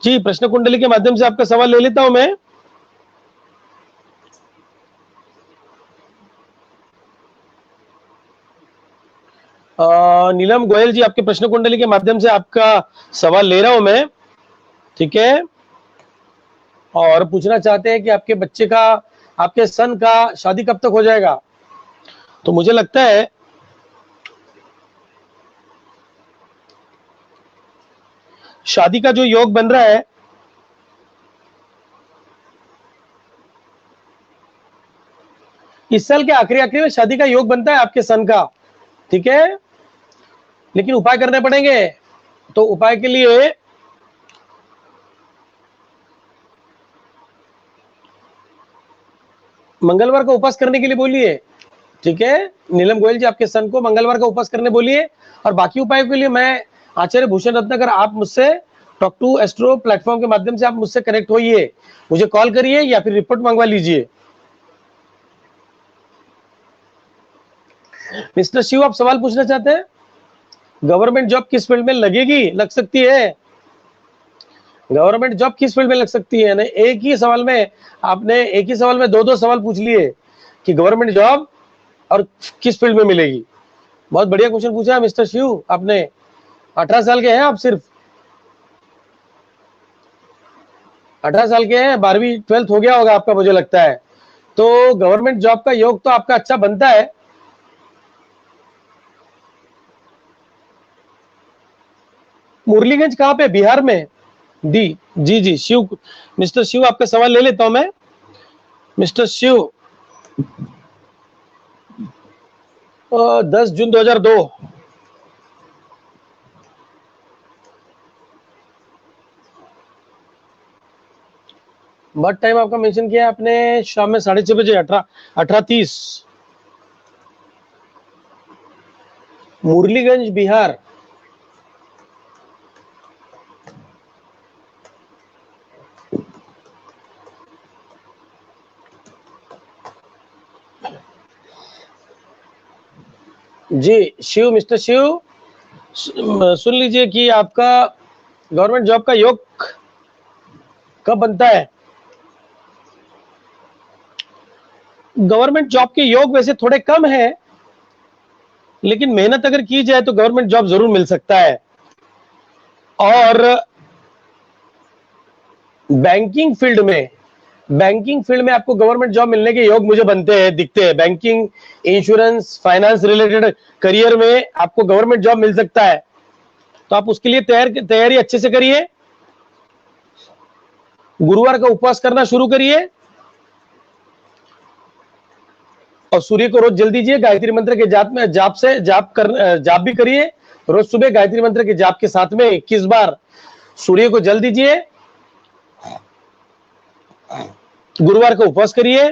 जी प्रश्न कुंडली के माध्यम से आपका सवाल ले लेता हूं मैं। नीलम गोयल जी, आपके प्रश्न कुंडली के माध्यम से आपका सवाल ले रहा हूं मैं, ठीक है? और पूछना चाहते हैं कि आपके बच्चे का, आपके सन का शादी कब तक हो जाएगा? तो मुझे लगता है शादी का जो योग बन रहा है, इस साल के आखिरी आखिरी में शादी का योग बनता है आपके सन का, ठीक है? लेकिन उपाय करने पड़ेंगे। तो उपाय के लिए मंगलवार को उपास करने के लिए बोलिए, ठीक है, नीलम गोयल जी आपके सन को मंगलवार का उपवास करने बोलिए, और बाकी उपायों के लिए मैं आचार्य भूषण रत्नाकर, आप मुझसे टॉक टू एस्ट्रो प्लेटफॉर्म के माध्यम से आप मुझसे कनेक्ट होइए, मुझे कॉल करिए या फिर रिपोर्ट मंगवा लीजिए। मिस्टर शिव, आप सवाल पूछना चाहते हैं? गवर्नमेंट जॉब किस फील्ड में लगेगी, लग सकती है? गवर्नमेंट जॉब किस फील्ड में लग सकती है? एक ही सवाल में आपने, एक ही सवाल में दो सवाल पूछ लिए कि गवर्नमेंट जॉब और किस फील्ड में मिलेगी। बहुत बढ़िया क्वेश्चन पूछा है मिस्टर शिव आपने। 18 साल के हैं आप, सिर्फ 18 साल के हैं, 12वीं 12th हो गया होगा आपका, मुझे लगता है। तो गवर्नमेंट जॉब का योग तो आपका अच्छा बनता है। मुरलीगंज कहाँ पे, बिहार में? जी शिव, मिस्टर शिव आपका सवाल ले लेता हूं मैं। मिस्टर शिव, 10 जून 2002। बर्थ टाइम आपका मेंशन किया है आपने शाम में 6:30 बजे, 18:30, मुरलीगंज बिहार। जी शिव, मिस्टर शिव, सुन लीजिए कि आपका गवर्नमेंट जॉब का योग कब बनता है। गवर्नमेंट जॉब के योग वैसे थोड़े कम है, लेकिन मेहनत अगर की जाए तो गवर्नमेंट जॉब जरूर मिल सकता है। और बैंकिंग फील्ड में आपको गवर्नमेंट जॉब मिलने के योग मुझे बनते हैं, दिखते हैं। Banking, insurance, finance related career में आपको गवर्नमेंट जॉब मिल सकता है। तो आप उसके लिए तैयारी अच्छे से करिए, गुरुवार का उपवास करना शुरू करिए, और सूर्य को रोज जल दीजिए। गायत्री मंत्र के जाप भी करिए। रोज सुबह गायत्री मंत्र के जाप के साथ में 21 बार सूर्य को जल दीजिए। गुरुवार का उपवास करिए,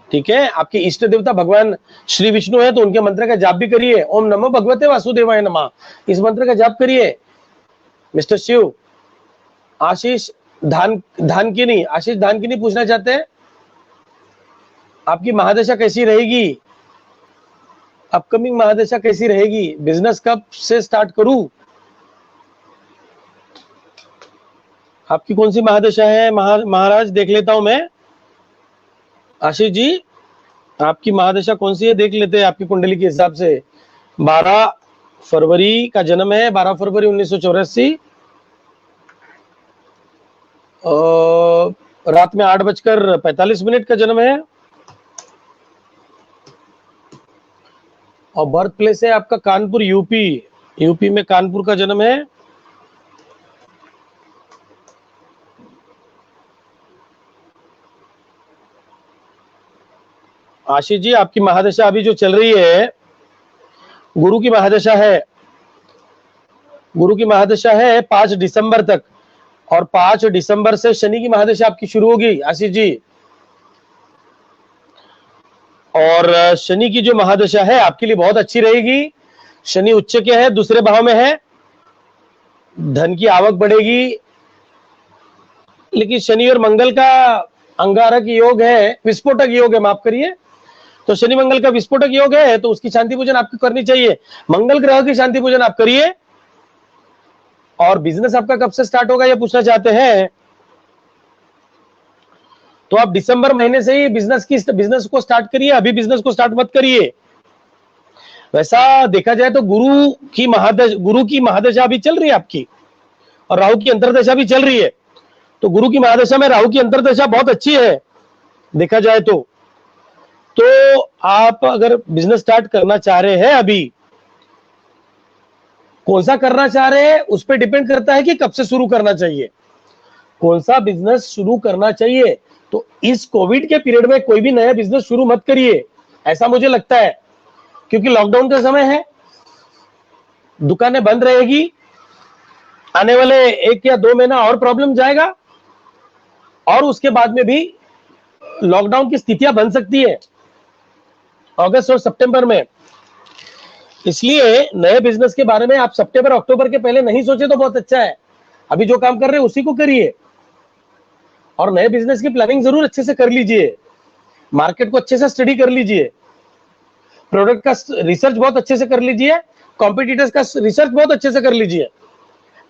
ठीक है। आपके इष्ट देवता भगवान श्री विष्णु है तो उनके मंत्र का जाप भी करिए। ओम नमो भगवते वासुदेवाय नमः, इस मंत्र का जाप करिए। मिस्टर शिव, आशीष धानकिनी पूछना चाहते हैं, आपकी महादशा कैसी रहेगी, अपकमिंग महादशा कैसी रहेगी, बिजनेस कब से स्टार्ट करूं, आपकी कौन सी महादशा है महाराज, देख लेता हूं मैं। आशीष जी, आपकी महादशा कौन सी है, देख लेते हैं आपकी कुंडली के हिसाब से। 12 फरवरी का जन्म है, 12 फरवरी 1984, रात में 8:45 का जन्म है, और बर्थ प्लेस है आपका कानपुर, यूपी में कानपुर का जन्म है। आशीष जी, आपकी महादशा अभी जो चल रही है, गुरु की महादशा है। गुरु की महादशा है 5 दिसंबर तक, और 5 दिसंबर से शनि की महादशा आपकी शुरू होगी आशीष जी। और शनि की जो महादशा है आपके लिए बहुत अच्छी रहेगी। शनि उच्च के है, दूसरे भाव में है, धन की आवक बढ़ेगी। लेकिन शनि और मंगल का अंगारक योग है, विस्फोटक योग है, माफ करिए। तो शनि मंगल का विस्फोटक योग है, तो उसकी शांति पूजन आपको करनी चाहिए। मंगल ग्रह की शांति पूजन आप करिए। और बिजनेस आपका कब से स्टार्ट होगा ये पूछना चाहते हैं, तो आप दिसंबर महीने से ही बिजनेस को स्टार्ट करिए, अभी बिजनेस को स्टार्ट मत करिए। वैसा देखा जाए तो गुरु की महादशा अभी चल रही है आपकी, और राहु की अंतरदशा भी चल रही है। तो गुरु की महादशा में राहु की अंतरदशा बहुत अच्छी है देखा जाए तो आप अगर बिजनेस स्टार्ट करना चाह रहे हैं, अभी कौन सा करना चाह रहे हैं उस पर डिपेंड करता है कि कब से शुरू करना चाहिए, कौन सा बिजनेस शुरू करना चाहिए। तो इस कोविड के पीरियड में कोई भी नया बिजनेस शुरू मत करिए, ऐसा मुझे लगता है, क्योंकि लॉकडाउन का समय है, दुकानें बंद रहेगी, आने वाले 1 या 2 महीना और प्रॉब्लम जाएगा, और उसके बाद में भी लॉकडाउन की स्थितियां बन सकती है अगस्त और सितंबर में। इसलिए नए बिजनेस के बारे में आप सितंबर अक्टूबर के पहले नहीं सोचे तो बहुत अच्छा है। अभी जो काम कर रहे हैं उसी को करिए और नए बिजनेस की प्लानिंग जरूर अच्छे से कर लीजिए, मार्केट को अच्छे से स्टडी कर लीजिए, प्रोडक्ट का रिसर्च बहुत अच्छे से कर लीजिए, कॉम्पिटिटर्स का रिसर्च बहुत अच्छे से कर लीजिए,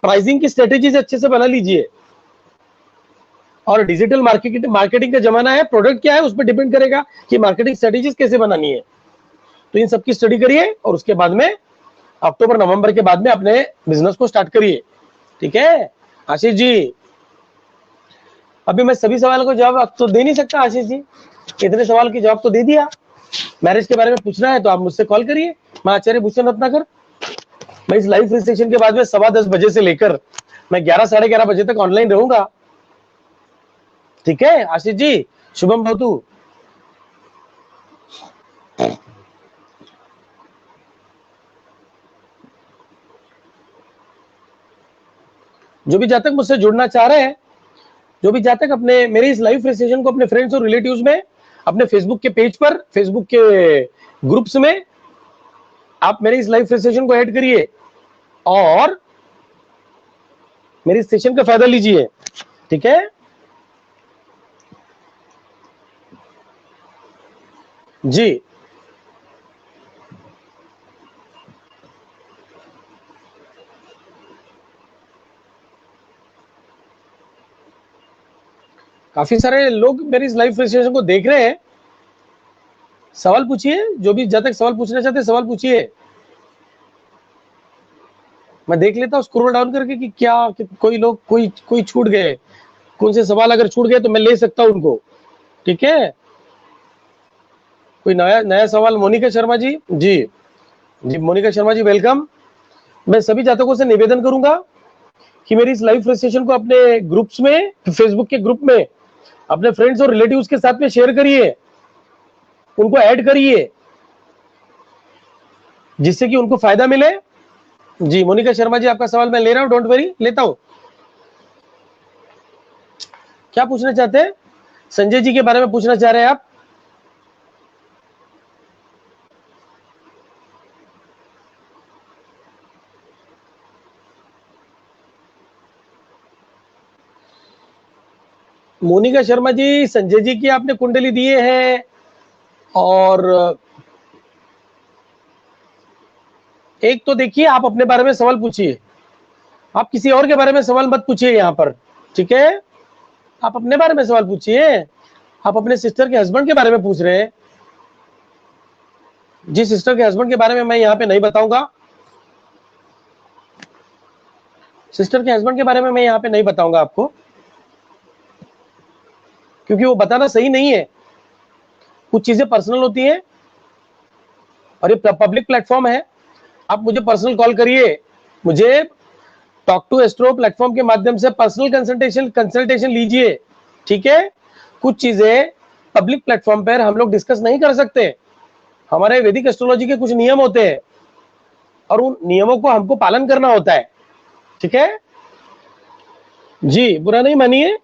प्राइसिंग की स्ट्रेटेजीज अच्छे से बना लीजिए। और डिजिटल मार्केटिंग का जमाना है, प्रोडक्ट क्या है उस पर डिपेंड करेगा कि मार्केटिंग स्ट्रेटेजीज कैसे बनानी है। तो इन सबकी स्टडी करिए और उसके बाद में अक्टूबर नवंबर के बाद में अपने बिजनेस को स्टार्ट करिए। ठीक है आशीष जी, अभी मैं सभी सवालों को जवाब अब तो दे नहीं सकता आशीष जी, इतने सवाल के जवाब तो दे दिया। मैरिज के बारे में पूछना है तो आप मुझसे कॉल करिए, मैं आचार्य भूषण रत्नाकर। मैं इस लाइव सेशन के बाद में 10:15 बजे से लेकर मैं 11 साढ़े 11 बजे तक ऑनलाइन रहूंगा। ठीक है आशीष जी, शुभम भवतु। जो भी जातक मुझसे जुड़ना चाह रहे हैं, जो भी जातक अपने मेरे इस लाइव सेशन को अपने फ्रेंड्स और रिलेटिव्स में, अपने फेसबुक के पेज पर, फेसबुक के ग्रुप्स में आप मेरे इस लाइव सेशन को ऐड करिए और मेरे इस सेशन का फायदा लीजिए। ठीक है जी, काफी सारे लोग मेरी इस लाइव सेशन को देख रहे हैं। सवाल पूछिए, जो भी जब तक सवाल पूछना चाहते हैं सवाल पूछिए, मैं देख लेता हूँ स्क्रॉल डाउन करके कि क्या कि कोई लोग कोई छूट गए, कौन से सवाल अगर छूट गए तो मैं ले सकता हूं उनको। ठीक है, कोई नया सवाल? मोनिका शर्मा जी, जी मोनिका शर्मा जी वेलकम। मैं सभी जातकों से निवेदन करूंगा कि मेरी इस लाइव सेशन को अपने ग्रुप्स में, फेसबुक के ग्रुप में अपने फ्रेंड्स और रिलेटिव्स के साथ में शेयर करिए, उनको ऐड करिए जिससे कि उनको फायदा मिले। जी मोनिका शर्मा जी, आपका सवाल मैं ले रहा हूं, डोंट वरी, लेता हूं। क्या पूछना चाहते हैं? संजय जी के बारे में पूछना चाह रहे हैं आप? मोनिका शर्मा जी, संजय जी की आपने कुंडली दिए हैं और एक तो देखिए, आप अपने बारे में सवाल पूछिए, आप किसी और के बारे में सवाल मत पूछिए यहाँ पर। ठीक है, आप अपने बारे में सवाल पूछिए। आप अपने सिस्टर के हस्बैंड के बारे में पूछ रहे हैं। जी सिस्टर के हस्बैंड के बारे में मैं यहाँ पे नहीं बताऊंगा, सिस्टर के हस्बैंड के बारे में मैं यहाँ पे नहीं बताऊंगा आपको, क्योंकि वो बताना सही नहीं है। कुछ चीजें पर्सनल होती हैं और ये पब्लिक प्लेटफॉर्म है। आप मुझे पर्सनल कॉल करिए, मुझे टॉक टू एस्ट्रो प्लेटफॉर्म के माध्यम से पर्सनल कंसल्टेशन लीजिए। ठीक है, कुछ चीजें पब्लिक प्लेटफॉर्म पर हम लोग डिस्कस नहीं कर सकते। हमारे वैदिक एस्ट्रोलॉजी के कुछ नियम होते हैं और उन नियमों को हमको पालन करना होता है। ठीक है जी, बुरा नहीं मानिए,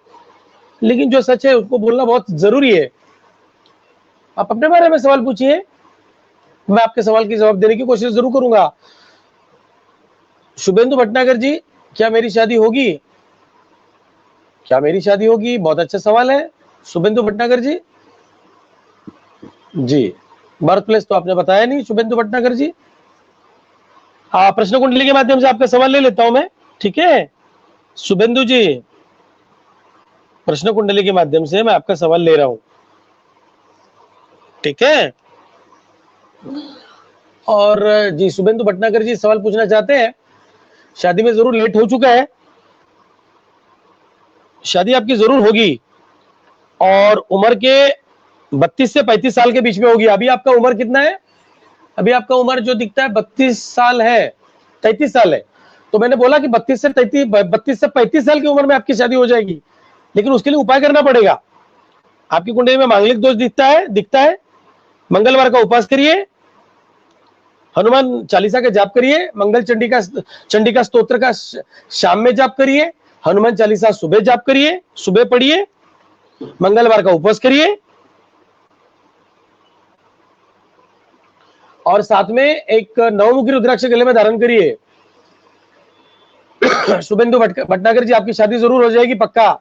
लेकिन जो सच है उसको बोलना बहुत जरूरी है। आप अपने बारे में सवाल पूछिए, मैं आपके सवाल की जवाब देने की कोशिश जरूर करूंगा। शुभेंदु भटनागर जी, क्या मेरी शादी होगी? क्या मेरी शादी होगी? बहुत अच्छा सवाल है शुभेंदु भटनागर जी। जी, बर्थ प्लेस तो आपने बताया नहीं शुभेंदु भटनागर जी। प्रश्न कुंडली के माध्यम से आपका सवाल ले लेता हूं मैं। ठीक है शुभेंदु जी, प्रश्न कुंडली के माध्यम से मैं आपका सवाल ले रहा हूं। ठीक है, और जी शुभेंदु भटनागर जी सवाल पूछना चाहते हैं, शादी में जरूर लेट हो चुका है, शादी आपकी जरूर होगी और उम्र के 32 से 35 साल के बीच में होगी। अभी आपका उम्र कितना है? अभी आपका उम्र जो दिखता है 32 साल है, 33 साल है। तो मैंने बोला कि 32 से 35 साल की उम्र में आपकी शादी हो जाएगी, लेकिन उसके लिए उपाय करना पड़ेगा। आपकी कुंडली में मांगलिक दोष दिखता है। मंगलवार का उपास करिए, हनुमान चालीसा का जाप करिए, मंगल चंडिका स्तोत्र का शाम में जाप करिए, हनुमान चालीसा सुबह जाप करिए, सुबह पढ़िए। मंगलवार का उपवास करिए और साथ में एक नवमुखी रुद्राक्ष गले में धारण करिए। शुभेंदु भटनागर जी, आपकी शादी जरूर हो जाएगी पक्का,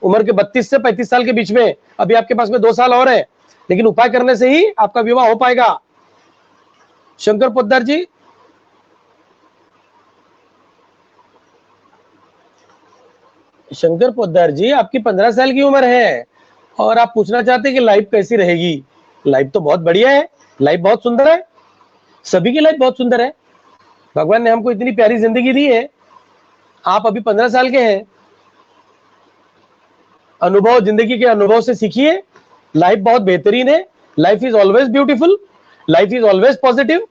उम्र के 32 से 35 साल के बीच में। अभी आपके पास में 2 साल और है, लेकिन उपाय करने से ही आपका विवाह हो पाएगा। शंकर पोद्दार जी, शंकर पोद्दार जी, आपकी 15 साल की उम्र है और आप पूछना चाहते हैं कि लाइफ कैसी रहेगी। लाइफ तो बहुत बढ़िया है, लाइफ बहुत सुंदर है, सभी की लाइफ बहुत सुंदर है। भगवान ने हमको इतनी प्यारी जिंदगी दी है। आप अभी 15 साल के हैं, अनुभव, जिंदगी के अनुभव से सीखिए। लाइफ बहुत बेहतरीन है, life is always beautiful, life is always positive.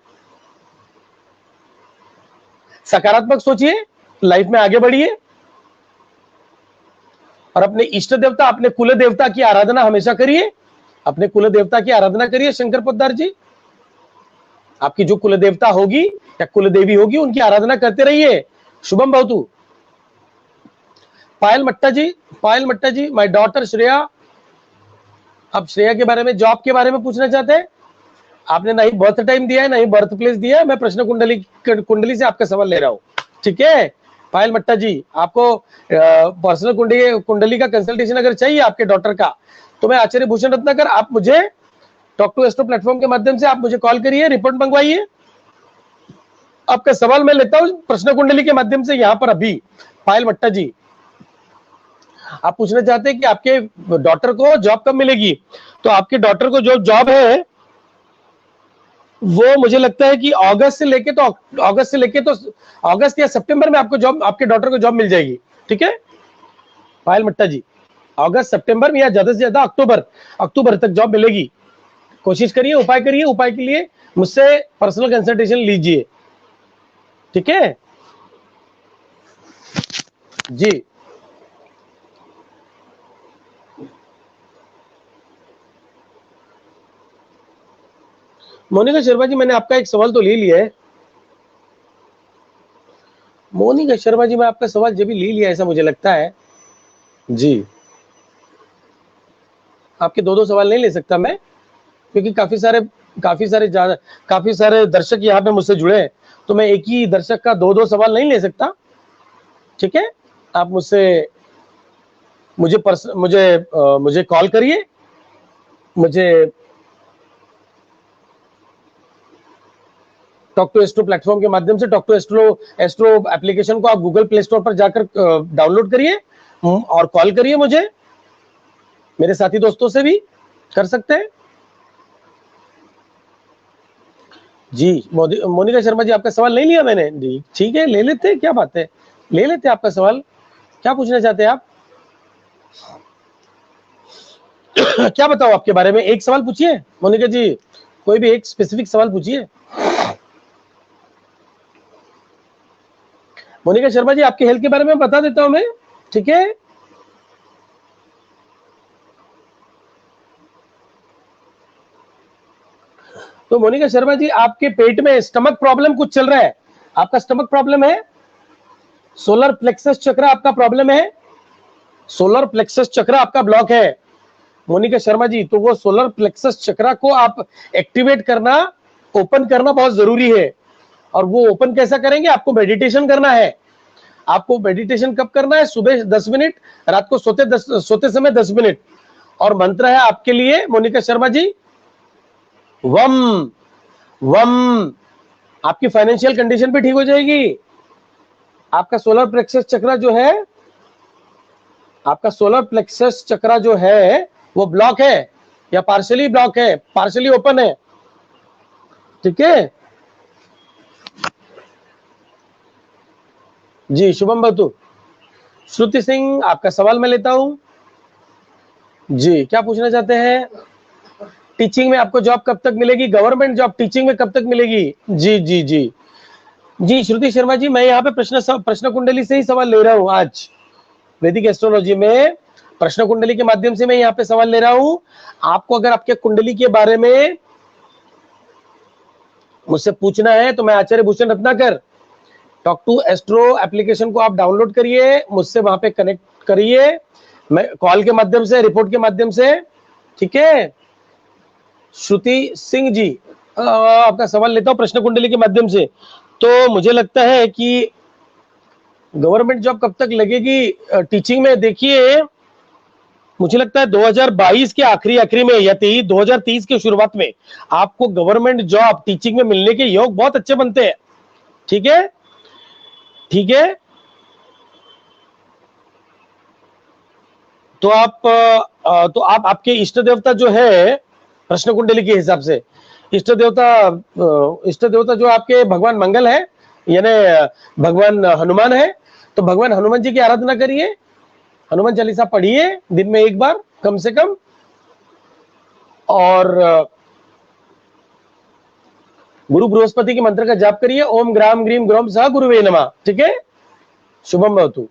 सकारात्मक सोचिए, लाइफ में आगे बढ़िए और अपने इष्ट देवता, अपने कुल देवता की आराधना हमेशा करिए। अपने कुल देवता की आराधना करिए शंकर पोद्दार जी। आपकी जो कुल देवता होगी या कुल देवी होगी, उनकी आराधना करते रहिए। शुभम भवतु। पायल मट्टा जी, पायल मट्टा जी, माय डॉटर श्रेया। अब श्रेया के बारे में, जॉब के बारे में पूछना चाहते हैं। आपने ना ही बर्थ टाइम दिया है, ना ही बर्थ प्लेस दिया है। मैं प्रश्न कुंडली से आपका सवाल ले रहा हूं, ठीक है पायल मट्टा जी। आपको पर्सनल कुंडली का कंसल्टेशन अगर चाहिए आपके डॉटर का, तो मैं आचार्य भूषण रत्नाकर, आप मुझे टॉक टू एस्ट्रो प्लेटफॉर्म के माध्यम से आप मुझे कॉल करिए, रिपोर्ट मंगवाइए। आपका सवाल मैं लेता हूं प्रश्न कुंडली के माध्यम से यहां पर अभी। पायल मट्टा जी, आप पूछना चाहते हैं कि आपके डॉटर को जॉब कब मिलेगी। तो आपके डॉटर को जो जॉब है वो मुझे लगता है कि अगस्त या सितंबर में आपको जॉब, आपके डॉटर को जॉब मिल जाएगी, ठीक है पायल मट्टा जी। अगस्त सितंबर में या ज्यादा से ज्यादा अक्टूबर तक जॉब मिलेगी। कोशिश करिए, उपाय करिए। उपाय के लिए मुझसे पर्सनल कंसल्टेशन लीजिए, ठीक है जी। मोनिका शर्मा जी, मैंने आपका एक सवाल तो ले लिया है। मोनिका शर्मा जी, मैं आपका सवाल जब भी ले लिया ऐसा मुझे लगता है जी। आपके दो सवाल नहीं ले सकता मैं, क्योंकि काफी सारे दर्शक यहाँ पे मुझसे जुड़े हैं, तो मैं एक ही दर्शक का दो सवाल नहीं ले सकता, ठीक है। आप मुझे कॉल करिए, मुझे टॉक टू एस्ट्रो प्लेटफॉर्म के माध्यम से, टॉक टू एस्ट्रो एप्लीकेशन को आप गूगल प्ले स्टोर पर जाकर डाउनलोड करिए और कॉल करिए मुझे। मेरे साथी दोस्तों से भी कर सकते हैं जी। मोनिका शर्मा जी, आपका सवाल नहीं लिया मैंने जी, ठीक है ले लेते, क्या बात है, ले लेते आपका सवाल। क्या पूछना चाहते हैं आप? क्या बताओ आपके बारे में, एक सवाल पूछिए मोनिका जी, कोई भी एक स्पेसिफिक सवाल पूछिए। मोनिका शर्मा जी, आपके हेल्थ के बारे में बता देता हूं मैं, ठीक है। तो मोनिका शर्मा जी, आपके पेट में स्टमक प्रॉब्लम कुछ चल रहा है, आपका स्टमक प्रॉब्लम है, सोलर प्लेक्सस चक्र आपका प्रॉब्लम है, सोलर प्लेक्सस चक्र आपका ब्लॉक है मोनिका शर्मा जी। तो वो सोलर प्लेक्सस चक्र को आप एक्टिवेट करना, ओपन करना बहुत जरूरी है। और वो ओपन कैसा करेंगे, आपको मेडिटेशन करना है। आपको मेडिटेशन कब करना है? सुबह 10 मिनट, रात को सोते समय 10 मिनट। और मंत्र है आपके लिए मोनिका शर्मा जी, वम वम। आपकी फाइनेंशियल कंडीशन भी ठीक हो जाएगी। आपका सोलर प्लेक्सस चक्र जो है, आपका सोलर प्लेक्सस चक्र जो है वो ब्लॉक है या पार्शियली ब्लॉक है, पार्शियली ओपन है, ठीक है जी। शुभम बतू। श्रुति सिंह, आपका सवाल मैं लेता हूं जी। क्या पूछना चाहते हैं? टीचिंग में आपको जॉब कब तक मिलेगी? गवर्नमेंट जॉब टीचिंग में कब तक मिलेगी? जी जी जी जी। श्रुति शर्मा जी, मैं यहाँ पे प्रश्न कुंडली से ही सवाल ले रहा हूँ आज। वैदिक एस्ट्रोलॉजी में प्रश्न कुंडली के माध्यम से मैं यहाँ पे सवाल ले रहा हूँ। आपको अगर आपके कुंडली के बारे में मुझसे पूछना है तो मैं Acharya Bhushan Ratnakar, talk to astro application को आप डाउनलोड करिए, मुझसे वहां पे कनेक्ट करिए। मैं कॉल के माध्यम से, रिपोर्ट के माध्यम से, ठीक है। श्रुति सिंह जी, आपका सवाल लेता हूं प्रश्न कुंडली के माध्यम से। तो मुझे लगता है कि गवर्नमेंट जॉब कब तक लगेगी टीचिंग में? देखिए, मुझे लगता है 2022 के आखिरी में या 2030 के शुरुआत में आपको गवर्नमेंट जॉब टीचिंग में मिलने के योग बहुत अच्छे बनते हैं। ठीक है, ठीक है। तो आप आपके इष्ट देवता जो है प्रश्न कुंडली के हिसाब से, इष्ट देवता जो आपके भगवान मंगल है, यानी भगवान हनुमान है, तो भगवान हनुमान जी की आराधना करिए, हनुमान चालीसा पढ़िए दिन में एक बार कम से कम, और गुरु बृहस्पति के मंत्र का जाप करिए, ओम ग्राम ग्रीम ग्रोम सह गुरुवे नमः। ठीक है, शुभम भवतु।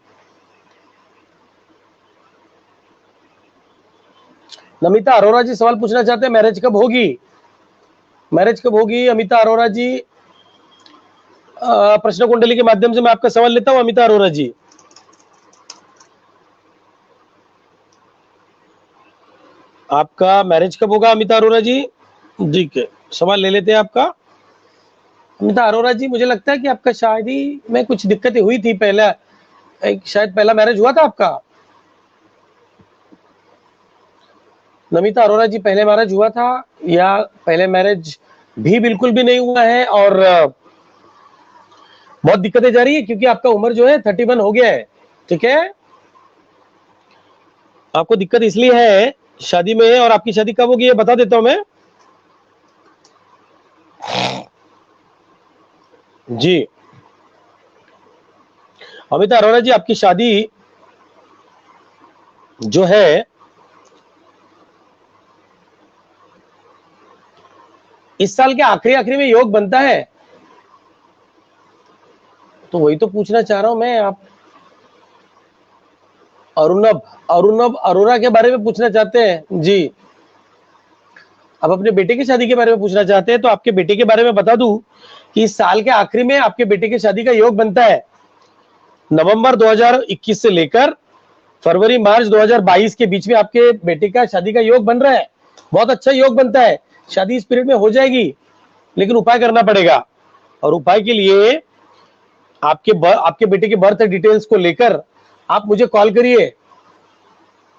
नमिता अरोरा जी सवाल पूछना चाहते हैं, मैरिज कब होगी? मैरिज कब होगी अमिता अरोरा जी? प्रश्न कुंडली के माध्यम से मैं आपका सवाल लेता हूं अमिता अरोरा जी। आपका मैरिज कब होगा अमिता अरोरा जी? ठीक है, सवाल ले लेते हैं आपका। अमिता अरोरा जी, मुझे लगता है कि आपका शादी में कुछ दिक्कतें हुई थी, पहला शायद पहला मैरिज हुआ था आपका। नमिता अरोरा जी, पहले मैरिज हुआ था या पहले मैरिज भी बिल्कुल भी नहीं हुआ है, और बहुत दिक्कतें जा रही है क्योंकि आपका उम्र जो है 31 हो गया है। ठीक है, आपको दिक्कत इसलिए है शादी में, और आपकी शादी कब होगी ये बता देता हूं मैं जी। अमिता अरोरा जी, आपकी शादी जो है इस साल के आखिरी में योग बनता है, तो वही तो पूछना चाह रहा हूं मैं। आप अरुणव अरोरा के बारे में पूछना चाहते हैं जी। अब अपने बेटे की शादी के बारे में पूछना चाहते हैं, तो आपके बेटे के बारे में बता दूं कि इस साल के आखिरी में आपके बेटे की शादी का योग बनता है। नवंबर 2021 से लेकर फरवरी मार्च 2022 के बीच में आपके बेटे का शादी का योग बन रहा है। बहुत अच्छा योग बनता है, शादी इस पीरियड में हो जाएगी, लेकिन उपाय करना पड़ेगा। और उपाय के लिए आपके बेटे के बर्थ डिटेल्स को लेकर आप मुझे कॉल करिए।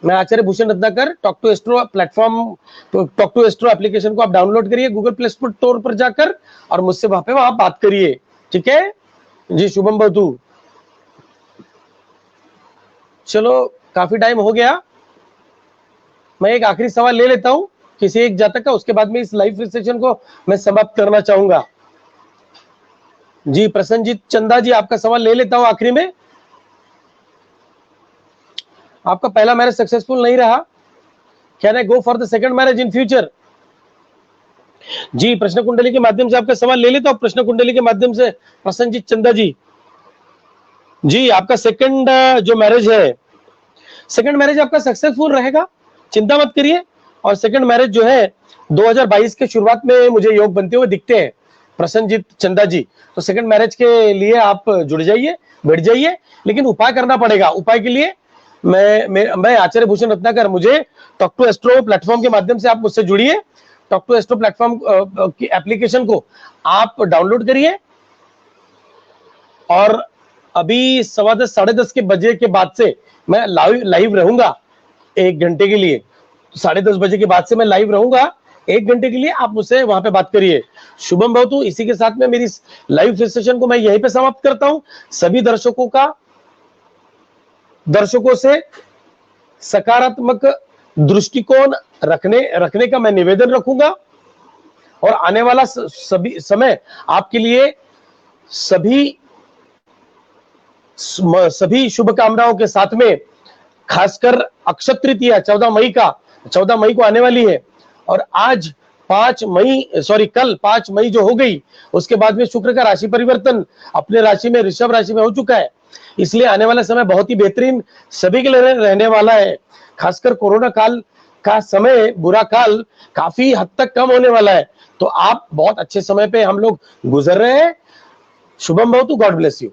मैं Acharya Bhushan Ratnakar, talk to astro platform, talk to astro application को आप डाउनलोड करिए गूगल प्ले स्टोर पर जाकर, और मुझसे वहां बात करिए। ठीक है जी, शुभम भवतु। चलो, काफी टाइम हो गया, मैं एक आखिरी सवाल ले लेता हूं किसी एक जातक का, उसके बाद में इस लाइव सेशन को मैं समाप्त करना चाहूंगा जी। प्रसन्नजीत चंदा जी, आपका सवाल ले लेता हूं आखिरी में। आपका पहला मैरिज सक्सेसफुल नहीं रहा, can I go for the second marriage in future? जी, प्रश्न कुंडली के माध्यम से आपका सवाल ले लेता हूं, प्रश्न कुंडली के माध्यम से प्रसन्नजीत चंदा जी। जी, आपका सेकंड जो मैरिज है, सेकंड मैरिज आपका सक्सेसफुल रहेगा, चिंता मत करिए। और सेकंड मैरिज जो है 2022 के शुरुआत में मुझे योग बनते हुए दिखते हैं प्रसन्नजीत चंदा जी। तो सेकंड मैरिज के लिए आप जुड़ जाइए, बैठ जाइए, लेकिन उपाय करना पड़ेगा। उपाय के लिए मैं आचार्य भूषण रत्नाकर, मुझे टॉक टू एस्ट्रो प्लेटफॉर्म के माध्यम से आप मुझसे जुड़िए। टॉक टू एस्ट्रो प्लेटफॉर्म की एप्लीकेशन को आप डाउनलोड करिए, और अभी 10:15 10:30 के बजे के बाद से मैं लाइव रहूंगा 1 घंटे के लिए। 10:30 बजे के बाद से मैं लाइव रहूंगा 1 घंटे के लिए, आप मुझसे वहां पे बात करिए। शुभम भवतु। इसी के साथ में मेरी लाइव सेशन को मैं यहीं पे समाप्त करता हूं। सभी दर्शकों से सकारात्मक दृष्टिकोण रखने का मैं निवेदन रखूंगा, और आने वाला सभी समय आपके लिए सभी शुभकामनाओं के साथ में, खासकर अक्षय तृतीया 14 मई को आने वाली है, और आज कल 5 मई जो हो गई, उसके बाद में शुक्र का राशि परिवर्तन अपने राशि में, ऋषभ राशि में हो चुका है। इसलिए आने वाला समय बहुत ही बेहतरीन सभी के लिए रहने वाला है। खासकर कोरोना काल का समय, बुरा काल काफी हद तक कम होने वाला है, तो आप बहुत अच्छे समय पे हम लोग गुजर रहे हैं। शुभम भवतु, गॉड ब्लेस यू।